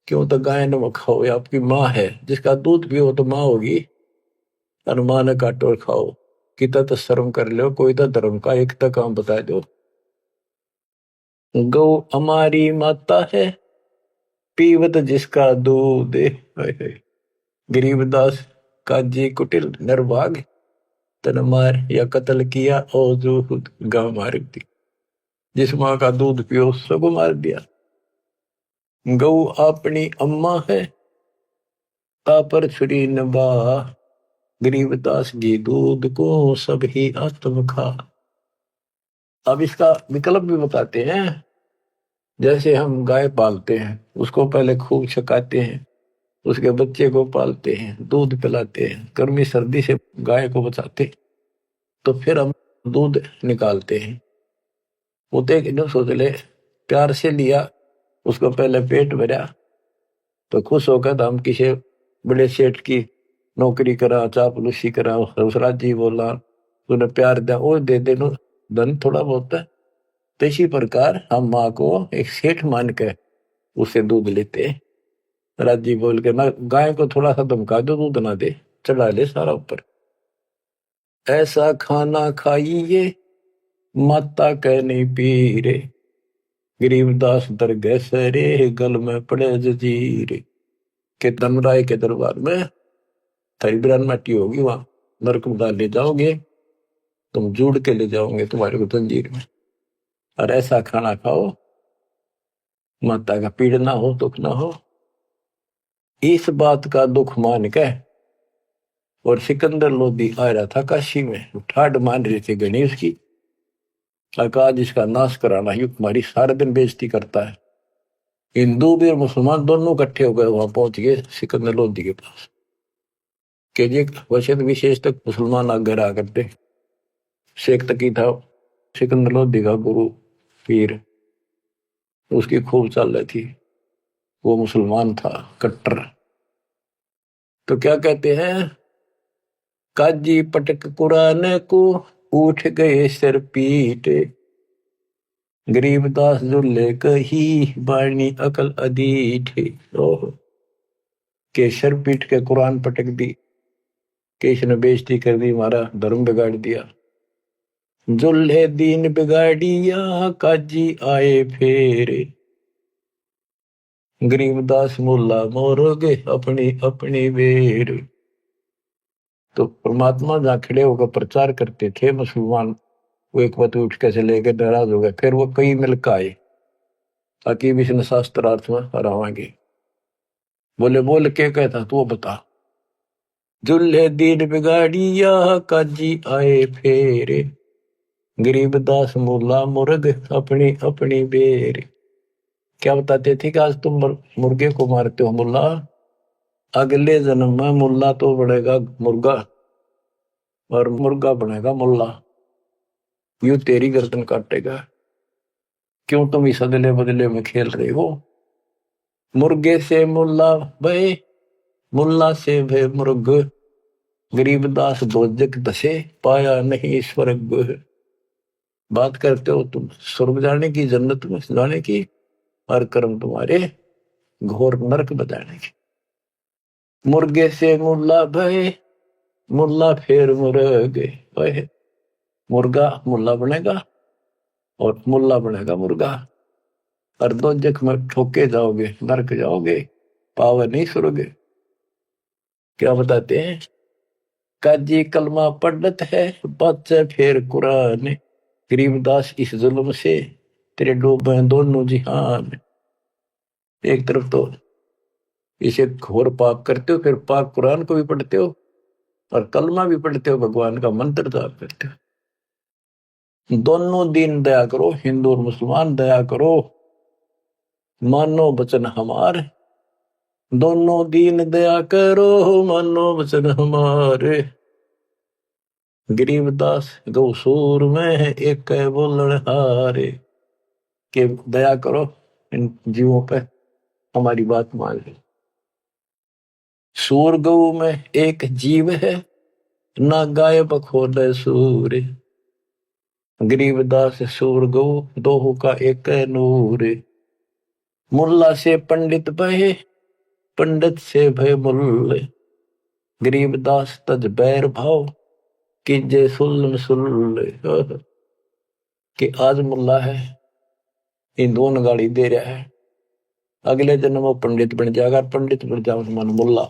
क्यों तो गाय न खाओ, आपकी माँ है, जिसका दूध पियो तो माँ होगी, और माँ ने काटो और खाओ। कितना तो शर्म कर लो, कोई तो धर्म का एक तक काम बता दो। गौ हमारी माता है पीवत जिसका दूध, गरीबदास काजी कुटिल निर्भाग तन मार या कत्ल किया और जो गांव मार दी। जिस माँ का दूध पियो सबको मार दिया। गौ अपनी अम्मा है पर छुरी नबा, गरीबदास जी दूध को सब ही आत्म खा। अब इसका विकल्प भी बताते हैं। जैसे हम गाय पालते हैं, उसको पहले खूब छकाते हैं, उसके बच्चे को पालते हैं, दूध पिलाते हैं, गर्मी सर्दी से गाय को बचाते, तो फिर हम दूध निकालते हैं। वो तो सोच ले, प्यार से लिया, उसको पहले पेट भरा तो खुश होकर हम किसी बड़े सेठ की नौकरी करा, चापलूसी करा, दूसरा जी बोला तूने प्यार दिया, वो दे दे धन थोड़ा बहुत है। तो इसी प्रकार हम माँ को एक सेठ मान के उससे दूध लेते, राजी बोल के ना, गाय को थोड़ा सा धमका दो, दूध ना दे, चढ़ा ले सारा ऊपर। ऐसा खाना खाइए माता कह नहीं पीरे, गरीबदास दरगह सरे गल में पड़े जंजीर। के धर्मराय के दरबार में थारी बिरान माटी होगी, वहां नरक में डाल ले जाओगे, तुम जुड़ के ले जाओगे तुम्हारे को जंजीर में। और ऐसा खाना खाओ माता का पीड़ ना हो, दुख ना हो। इस बात का दुख मान के और सिकंदर लोधी आ रहा था काशी में, ठाड मान रहे थे गणेश की, आज इसका नाश कराना, ये तुम्हारी सारे दिन बेइज्जती करता है। हिंदू भी और मुसलमान दोनों इकट्ठे हो गए, वहां पहुंच गए सिकंदर लोधी के पास के जी वैसे तो विशेष तक मुसलमान आगे रहा करते। शेख तकी था सिकंदर लोधी का गुरु, पीर, उसकी खूब चाल रही थी। वो मुसलमान था कट्टर। तो क्या कहते हैं, काजी पटक कुरान को उठ गए सिर पीट, गरीबदास जुल्ले कही बाणी अकल अदीठ। ओह, के सर पीट के कुरान पटक दी, केश ने बेइज्जती कर दी, हमारा धर्म बिगाड़ दिया। जुल्हे दीन बिगाड़िया काजी आए फेरे, गरीबदास मुल्ला मोरोगे अपनी अपनी बेर। तो परमात्मा जहाँ खड़े होकर प्रचार करते थे मुसलमान, वो एक बात उठ के चले गए, नाराज हो गए। फिर वो कई मिलकर आए ताकि विष्णु शास्त्रार्थ में हरावाएंगे। बोले बोल के कहता तू बता। जुल्हे दीन बिगाड़िया काजी आए फेरे, गरीबदास मुल्ला मुर्ग अपनी अपनी बेर। क्या बताते थे कि आज तुम मुर्गे को मारते हो मुल्ला, अगले जन्म में मुल्ला तो बनेगा मुर्गा और मुर्गा बनेगा मुल्ला, यूं तेरी गर्दन काटेगा। क्यों तुम इस अदले बदले में खेल रहे हो। मुर्गे से मुल्ला भय, मुल्ला से भय मुर्ग, गरीबदास दोजक दसे पाया नहीं स्वर्ग। बात करते हो तुम स्वर्ग जाने की, जन्नत में जाने की, और कर्म तुम्हारे घोर नरक बताने की। मुर्गे से मुल्ला भय, मुल्ला फिर मुर्ग भय, मुर्गा मुल्ला बनेगा और मुल्ला बनेगा मुर्गा, और दोजक में ठोके जाओगे, नरक जाओगे, पावर नहीं स्वर्ग। क्या बताते हैं, काजी कलमा पढ़त है बच्चे फिर कुरान, गरीबदास इस जुल्म से तेरे डूबे दोनों जिहान। एक तरफ तो इसे घोर पाप करते हो, फिर पाक कुरान को भी पढ़ते हो और कलमा भी पढ़ते हो, भगवान का मंत्र जाप करते हो। दोनों दिन दया करो, हिंदू और मुसलमान दया करो, मानो वचन हमार। दोनों दीन दया करो, मानो वचन हमारे। गरीबदास गौ सूर में है एक बोलन हारे, के दया करो इन जीवों पे, हमारी बात मान लो। सूर गौ में एक जीव है, ना गाय बखोले सूर, गरीबदास सूर गौ दोहू का एक नूर। मुल्ला से पंडित भय, पंडित से भय मुल्ल, गरीबदास तज बैर भाव कीजे सुल्ल सुल्ल। कि आज मुल्ला है, इन दोनों गाली दे रहा है, अगले जन्म वो पंडित बन जाएगा, पंडित बन जाओ मुसलमान मुल्ला,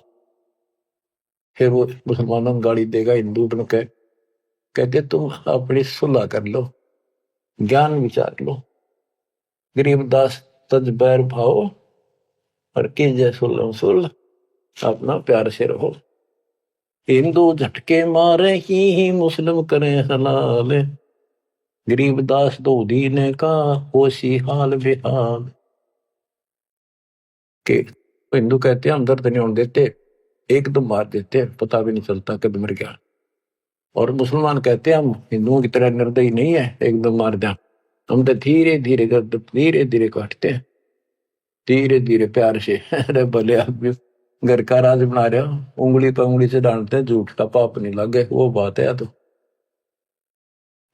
फिर वो मुसलमानों को गाली देगा हिंदू बन के। कहते तुम अपनी सुलह कर लो, ज्ञान विचार लो। गरीबदास तज बैर भाव और कीजे सुल्ल सुल्ल, अपना प्यार से रहो। हिंदू झटके मारे ही मुस्लिम करें हलाल, गरीबदास दो दीने का होशी हाल बेहाल। के हिंदू कहते हैं हम दर्द नहीं होने देते, एकदम मार देते हैं, पता भी नहीं चलता कब मर गया। और मुसलमान कहते हैं हम हिंदुओं की तरह निर्दयी नहीं है, एकदम मार दें, हम तो धीरे धीरे गर्द धीरे धीरे काटते हैं, धीरे धीरे प्यार से। अरे भले आप भी घर का राज बना रहे हो, उंगली पर उंगली से डांटते हैं, झूठ का पाप नहीं लगे, वो बात है। तो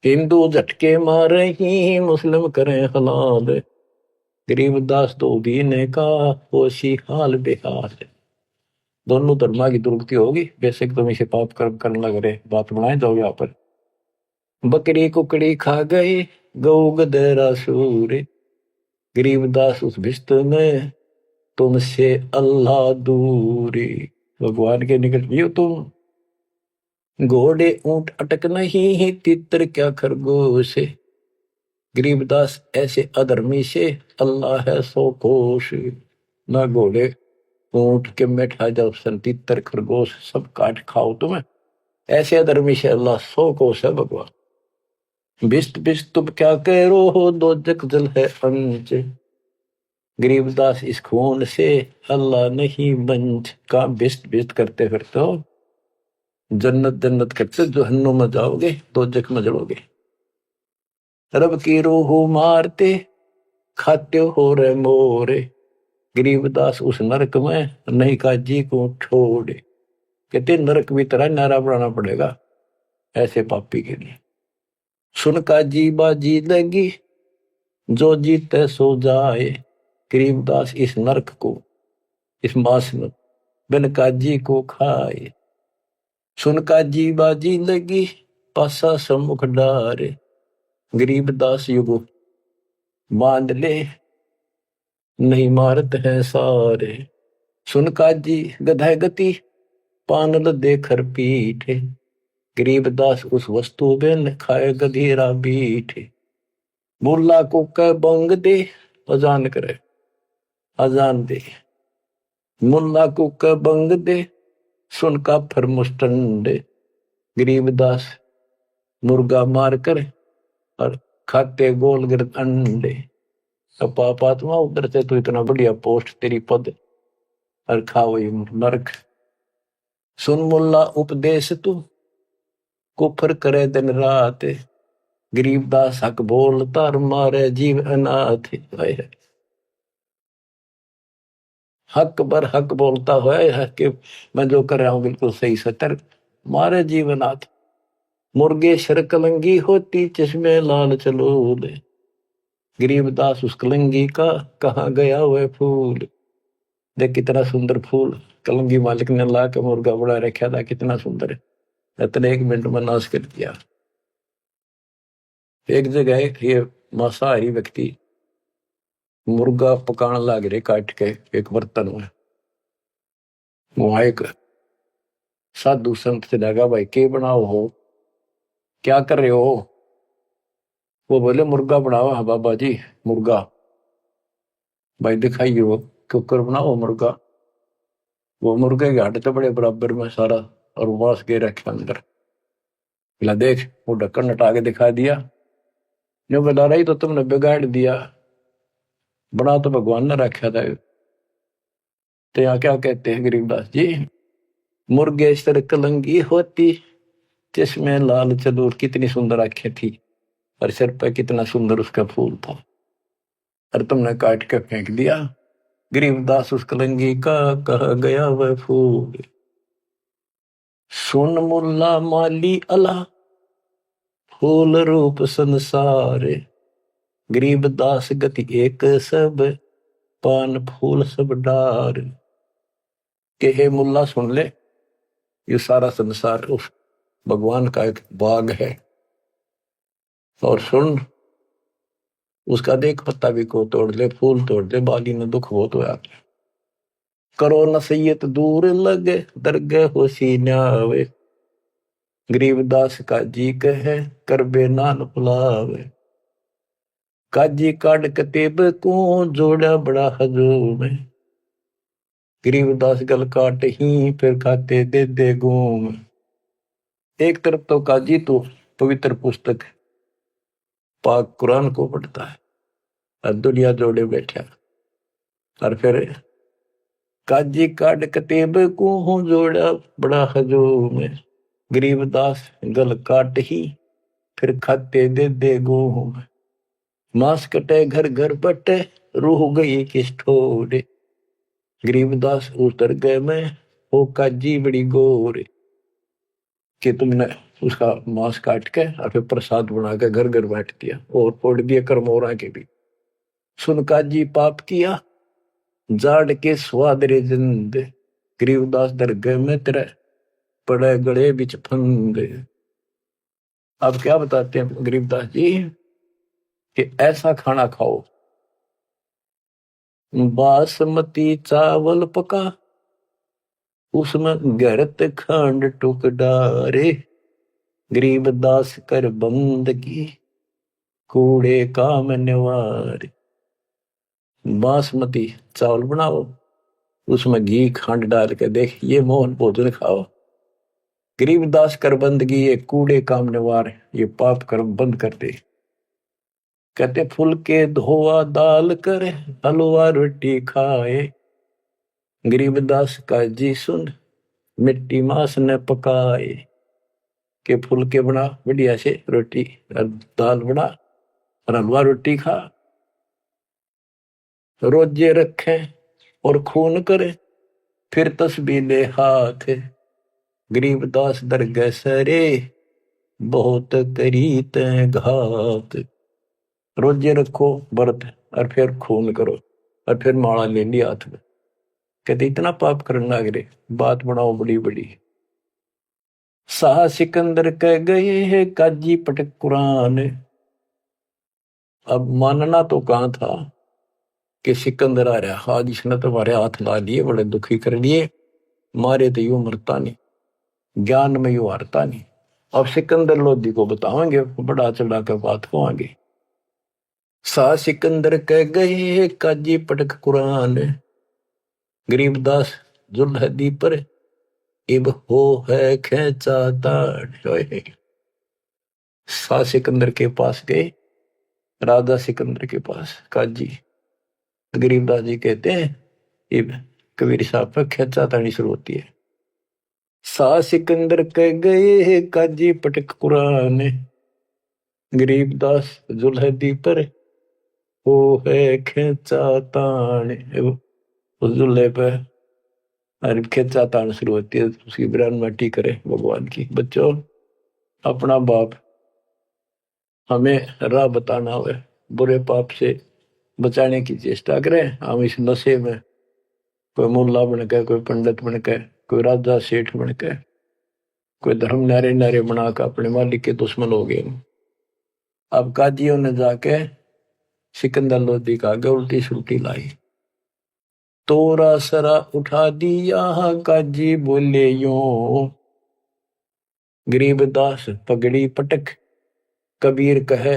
हिंदू झटके मारे ही मुस्लिम करें हलाल, गरीबदास तो दीने का होशी हाल बेहाल। दोनों धर्मा की दुर्गति होगी, बेशक तुम इसे पाप कर्म करने लग रहे, बात बनाए जाओ। यहाँ पर बकरी कुकड़ी खा गए गौ गदरा सूर, गरीबदास उस भिस्त में तुमसे अल्लाह दूरी। भगवान के निकट भी हो तुम, घोड़े ऊंट अटक नहीं तितर क्या खरगोश, गरीबदास ऐसे अधर्मी से अल्लाह है सो कोश। ना घोड़े ऊंट के बैठा जाओ, तितर खरगोश सब काट खाओ तुम्हें, ऐसे अधर्मी से अल्लाह सो कोश है भगवान। बिस्त बिस्त तुम क्या कह रो हो, दो जग जल है अंच, गरीबदास इस खून से अल्लाह नहीं बंच। का बिस्त बिस्त करते फिरते हो, जन्नत जन्नत करते जहन्नुम में जाओगे, दो जग में जलोगे। रब की रूह मारते खाते हो रे मोरे। गरीबदास उस नरक में नहीं काजी को छोड़े। कहते नरक भी तरह नारा बनाना पड़ेगा ऐसे पापी के लिए। सुन काजी बाजी लगी जो जीते सो जाए। गरीबदास इस नरक को इस मास में बिन काजी को खाए। सुन काजी बाजी लगी पासा सम्मुख डारे। गरीबदास युग बांध ले नहीं मारत है सारे। सुन काजी गधा गति पानल देकर पीठे। गरीबदास उस वस्तु बिन खाए गधीरा बीठे। मुल्ला को कह बंग दे अजान करे अजान दे। मुल्ला को कह बंग दे सुन का फिर मुस्टंडे। गरीबदास मुर्गा मार कर और खाते गोल गिरत अंडे। अब पापात्मा उधर से तो इतना बढ़िया पोस्ट तेरी पद और खाओ ये नरक। सुन मुल्ला उपदेश तू कुफर करे दिन रात। गरीबदास हक बोलता और मारे जीव अनाथ। हक बर हक बोलता है कि मैं जो कर रहा हूं बिल्कुल सही सतर मारे जीवनाथ। मुर्गे शर कलंगी होती चश्मे लाल चलो दे। गरीबदास उस कलंगी का कहाँ गया वह फूल। देख कितना सुंदर फूल कलंगी मालिक ने ला के मुर्गा बड़ा रखा था। कितना सुंदर है। इतने 1 मिनट में नाश कर दिया। एक जगह ये मांसाहारी व्यक्ति मुर्गा पकाने लग रहे काट के एक बर्तन में। वहां एक साधु संत से लगा भाई के बनाओ हो क्या कर रहे हो। वो बोले मुर्गा बनाओ। हाँ बाबा जी मुर्गा। भाई दिखाइए वो कुकर बनाओ मुर्गा। वो मुर्गे के हड्डी तो बड़े बराबर में सारा और मांस के रखे अंदर। बोला देख वो ढक्कन हटा के दिखा दिया। जो बता रही तो तुमने बिगाड़ दिया। बना तो भगवान ने रखा था। तो यहाँ क्या कहते हैं गरीबदास जी। मुर्गे सर कलंगी होती चश्मे लाल चलूर। कितनी सुंदर आंखें थी और सिर पर कितना सुंदर उसका फूल था और तुमने काट के फेंक दिया। गरीबदास उस कलंगी का कहा गया वह फूल। सुन मुल्ला माली अला फूल रूप संसार। गरीबदास गति एक सब पान फूल सब डार। के हे मुल्ला सुन ले ये सारा संसार उस भगवान का एक बाग है। और सुन उसका देख पत्ता भी को तोड़ ले फूल तोड़ ले बाली ने दुख बहुत होया। करो नसीहत दूर लगे दरगह हो सीन्यावे। गरीबदास काजी कहे करबे नान पुलावे। काजी काट कतेब को जोड़ा बड़ा हजूम। गरीबदास गल काट ही फिर खाते दे दे घूम। एक तरफ तो काजी तो पवित्र पुस्तक पाक कुरान को पढ़ता है और दुनिया जोड़े बैठा। और फिर काजी काट कतेब को जोड़ा बड़ा हजूम। गरीबदास गल काट ही फिर खाते दे दे घूम। मांस कटे घर घर बटे रूह गई किस ठोरे। गरीबदास उतर गए मैं हो काजी बड़ी गोरे। कि तुमने उसका मांस काट के और फिर प्रसाद बना के घर घर बांट दिया और फोड़ दिए करमोरा के भी। सुन काजी पाप किया जाड़ के स्वाद रे जिंद। गरीबदास दरगह में तेरे पड़े गले बिच फंद। अब क्या बताते हैं गरीबदास जी कि ऐसा खाना खाओ बासमती चावल पका उसमें गरत खंड टुक डारे। गरीबदास कर बंद की कूड़े काम निवार। बासमती चावल बनाओ उसमें घी खंड डाल के देख ये मोहन भोजन खाओ। गरीबदास कर बंदगी ये कूड़े काम निवार ये पाप कर्म बंद कर दे। कहते फुल के धोआ दाल कर हलवा रोटी खाए। गरीबदास का जी सुन मिट्टी मांस ने पकाए। के फुल के बना बढ़िया से रोटी और दाल बना और हलवा रोटी खा, रोजे रखे और खून करे, फिर तस्बीह ले हाथ, गरीबदास दरगह सरे, बहुत करी तै घात। रोजे रखो व्रत और फिर खून करो और फिर माला ले ली हाथ में। कहते इतना पाप करने लग रहे, बात बनाओ बड़ी बड़ी। शाह सिकंदर कह गए है काजी पटक कुरान। अब मानना तो कहां था कि सिकंदर आ रहा, आज इसने तो हमारे हाथ ला लिए, बड़े दुखी कर लिए, मारे तो यूं मरता नहीं, ज्ञान में यूं हारता नहीं। अब सिकंदर लोधी को बताएंगे, बड़ा चढ़ा कर बात को आगे। शाह सिकंदर कह गए काजी पटक कुरान, गरीबदास जुल्हदी पर इब हो है खेचा ताड़। शाह सिकंदर के पास गए, राजा सिकंदर के पास काजी। गरीबदास जी कहते हैं इब कबीर साहब पर खेचा ताड़ी शुरू होती है। शाह सिकंदर कह गए काजी पटक कुरान, गरीबदास जुल्हदी पर वो है खेचा तान। उस जुल्हे पर अरे खेचा तान शुरू होती है, उसकी बिरान मट्टी करे भगवान की। बच्चों, अपना बाप हमें राह बताना हुए, बुरे पाप से बचाने की चेष्टा करें। हम इस नशे में कोई मुल्ला बन के, कोई पंडित बन के, कोई राजा सेठ बन के, कोई धर्म नारे नारे बनाकर अपने मालिक के दुश्मन हो गए। अब काजियों ने जाके सिकंदर लोधी का आगे उल्टी सुल्टी लाई, तोरा सरा उठा दिया काजी बोले यूं, गरीबदास पगड़ी पटक, कबीर कहे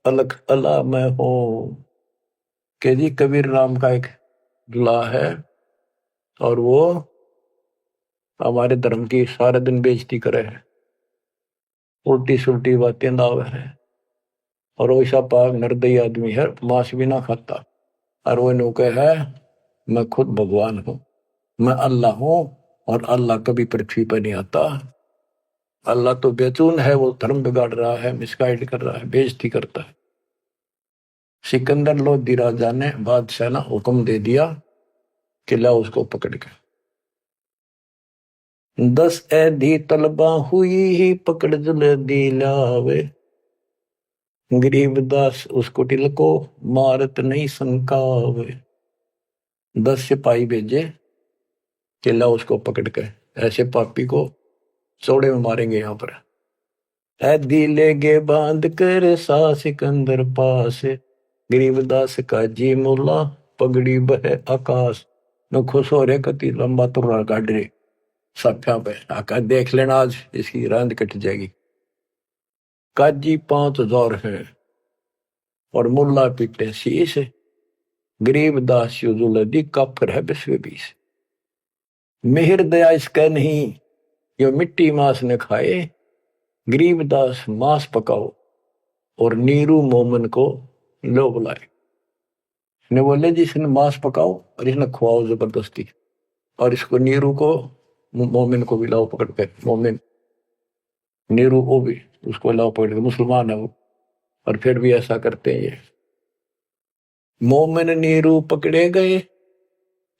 अलख अला मैं हूं। के जी कबीर नाम का एक दुल्हा है और वो हमारे धर्म की सारे दिन बेइज्जती करे है, उल्टी सुल्टी बातें लावे है, और वैसा पाक निर्दयी आदमी है, मांस भी ना खाता। और वो नु है मैं खुद भगवान हूं, मैं अल्लाह हूं, और अल्लाह कभी पृथ्वी पर नहीं आता। अल्लाह तो बेचून है, वो धर्म बिगाड़ रहा है, मिसगाइड कर रहा है, बेइज्जती करता है। सिकंदर लोधी राजा ने बादशाह ने हुक्म दे दिया कि ला उसको पकड़ के 10 ऐधी तलबा हुई ही पकड़ जुल्हदी लावे, गरीबदास उस कुटिल को मारत नहीं संकावे। 10 सिपाही भेजे कि ला उसको पकड़ के, ऐसे पापी को चौड़े में मारेंगे यहां पर। ऐदी लेगे बांध कर सा सिकंदर पास, गरीबदास का जी मुल्ला पगड़ी बह आकाश। न खुश हो रहे कति लंबा तुर्रा काट रहे साफिया पे, आका देख लेना आज इसकी रांद कट जाएगी। काजी 5000 है और मुल्ला पीटे शीश, गरीबदास जुल्हदी काफिर है 20 मेहर दया इसका नहीं, यो मिट्टी मांस न खाए, गरीबदास मांस पकाओ और नीरू मोमन को लो बुलाए। ने बोले जी इसने मांस पकाओ और इसने खुआओ जबरदस्ती, और इसको नीरू को मोमिन को भी लाओ पकड़ के। मोमिन नीरू को भी उसको लाओ पकड़ के, मुसलमान है वो, और फिर भी ऐसा करते हैं ये। मोमिन नीरू पकड़े गए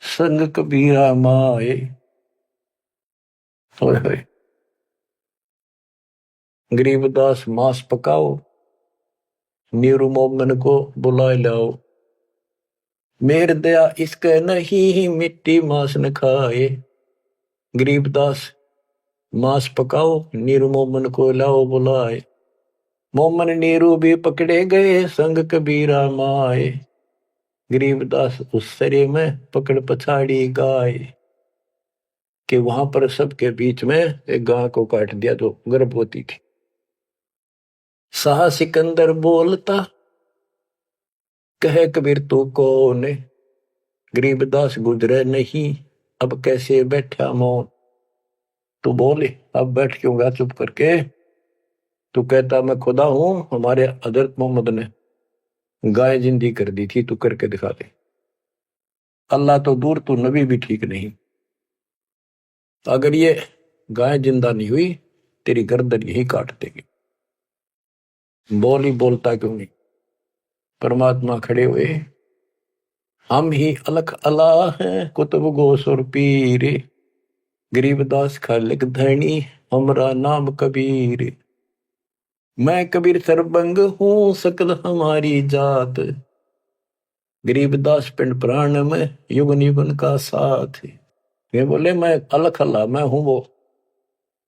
संग कबीरा माए, गरीबदास मांस पकाओ, नीरू मोमिन को बुलाए लाओ, मेर दया इसके नहीं मिट्टी मांस न खाए, गरीबदास मांस पकाओ नीरू मोमन को लाओ बुलाए। मोमन नीरू भी पकड़े गए संग कबीरा माए, गरीबदास उस सरे में पकड़ पछाड़ी गाय। कि वहां पर सबके बीच में एक गाय को काट दिया जो गर्भवती थी। शाह सिकंदर बोलता कहे कबीर तू कौन, गरीबदास गुजरे नहीं अब कैसे बैठा मौन। तू बोले अब बैठ क्यों गया चुप करके, तू कहता मैं खुदा हूं, हमारे हजरत मोहम्मद ने गाय जिंदी कर दी थी, तू करके दिखा दे। अल्लाह तो दूर, तू नबी भी ठीक नहीं, अगर ये गाय जिंदा नहीं हुई तेरी गर्दन यही काट देगी। बोल ही बोलता क्यों नहीं। परमात्मा खड़े हुए, हम ही अलख अला हैं कुतुब गोस और पीर, गरीबदास खालिक धनी हमरा नाम कबीर। मैं कबीर सरबंग हूँ सकल हमारी जात, गरीबदास पिंड प्राण में युग निगुन का साथ। ये बोले मैं अलख अल्लाह, मैं हूं वो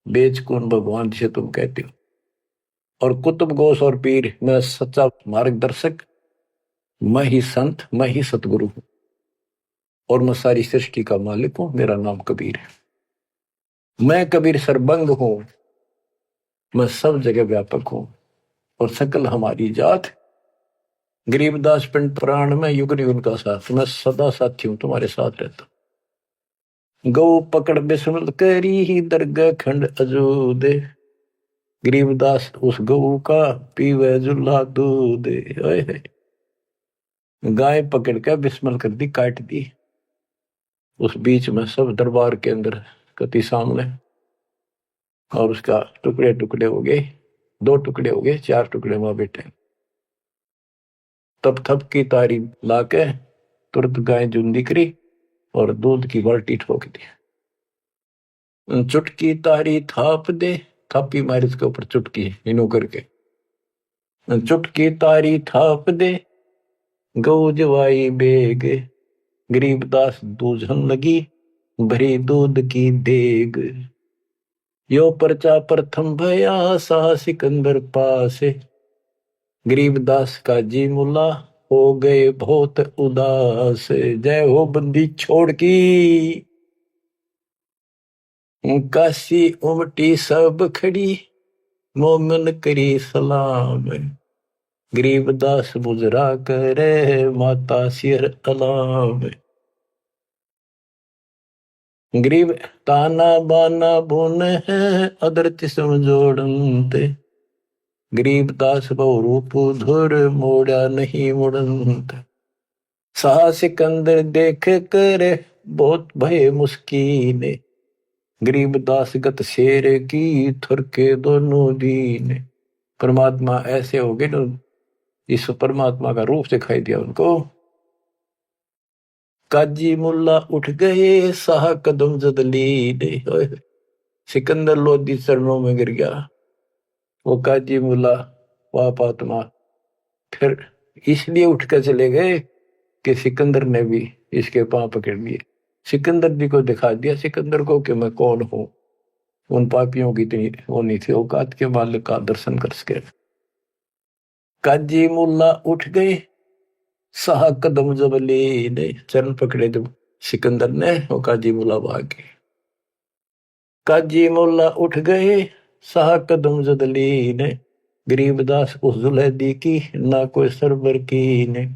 बेचकुन भगवान जिसे तुम कहते हो, और कुतुब गोस और पीर, मैं सच्चा मार्गदर्शक, मैं ही संत, मैं ही सतगुरु हूं, और मैं सारी सृष्टि का मालिक हूं, मेरा नाम कबीर है। मैं कबीर सरबंग हूं, मैं सब जगह व्यापक हूं, और सकल हमारी जात, गरीबदास पिंड प्राण में युग युग का साथ, मैं सदा साथी हूं, तुम्हारे साथ रहता। गौ पकड़ बिस्मल करी ही दरगाह खंड अजूदे, गरीबदास उस गऊ का पीवे जुल्ला दूध। गाय पकड़ के बिस्मल कर दी, काट दी, उस बीच में सब दरबार के अंदर कति सामने, और उसका टुकड़े टुकड़े हो गए, 2 टुकड़े हो गए, 4 टुकड़े मां बेटे। तब थप की तारी लाके तुरंत गाय जुंदी करी और दूध की बाल्टी ठोक दी। चुटकी तारी थाप दे, थापी मारी उसके ऊपर चुटकी इनो करके, चुटकी तारी थाप दे, गौ जवाई बेग, गरीबदास दूझन लगी भरी दूध की देग। यो परचा प्रथम भया सा सिकंदर पास, गरीबदास का जी मुला हो गए बहुत उदास। जय हो बंदी छोड़ की, काशी उमटी सब खड़ी, मोमन करी सलाम, गरीबदास बुजरा करे माता सिर अलाम। गरीब ताना बाना बुन है अदरत समझोड़ते, गरीबदास बहुरूप धुर मोड़ा नहीं मुड़ंत। साह सिकंदर देख कर बहुत भय मुस्कीन, गरीबदास गत शेर की थुरके दोनों दीन। परमात्मा ऐसे हो गए, इस परमात्मा का रूप दिखाई दिया उनको। काजी मुल्ला उठ गए साह कदम जदली, सिकंदर लोधी चरणों में गिर गया। वो काजी मुल्ला पाप आत्मा फिर इसलिए उठ कर चले गए कि सिकंदर ने भी इसके पांव पकड़ लिए, सिकंदर जी को दिखा दिया सिकंदर को कि मैं कौन हूं। उन पापियों की इतनी वो नहीं थी औकात के मालिक का दर्शन कर सके। काजी मुल्ला उठ गए साह कदम जबली, ने चरण पकड़े जब सिकंदर ने, वो काजी मुल्ला भाग गए। काजी मुल्ला उठ गए साह कदम जदली ने, गरीबदास उस जुलैदी की ना कोई सरबर की ने।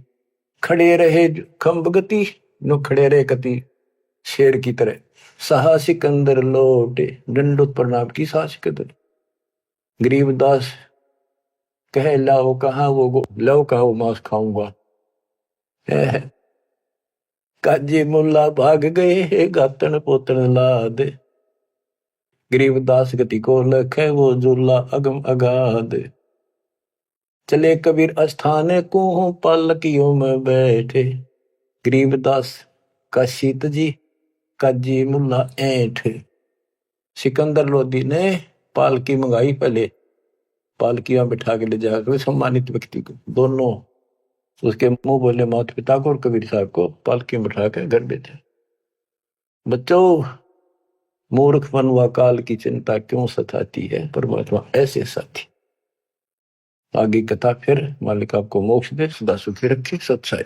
खड़े रहे खंब गति, नो खड़े रहे कति शेर की तरह। साहा सिकंदर लौटे, दंडोत प्रणाम की साह सिकंदर। गरीबदास कहे लाओ कहा वो, लाओ कहा वो मांस खाऊंगा। काजी मुल्ला भाग गए गातन पोतन लाद, गरीबदास गति को लखे वो जुल्ला अगम अगाध। चले कबीर अस्थान को पालकियों में बैठे, गरीबदास का शीत जी काजी मुल्ला ऐठ। सिकंदर लोधी ने पालकी मंगाई, पहले पालकियां बिठा के ले जाकर सम्मानित व्यक्ति को, दोनों उसके मुंह बोले माता पिता को और कबीर साहब को पालकी में बिठा कर घर भेजा। बच्चों, मूर्ख बनवा काल की चिंता क्यों सताती है, परमात्मा ऐसे साथी। आगे कथा फिर, मालिक आपको मोक्ष दे, सदा सुखी रखे, सत्साई।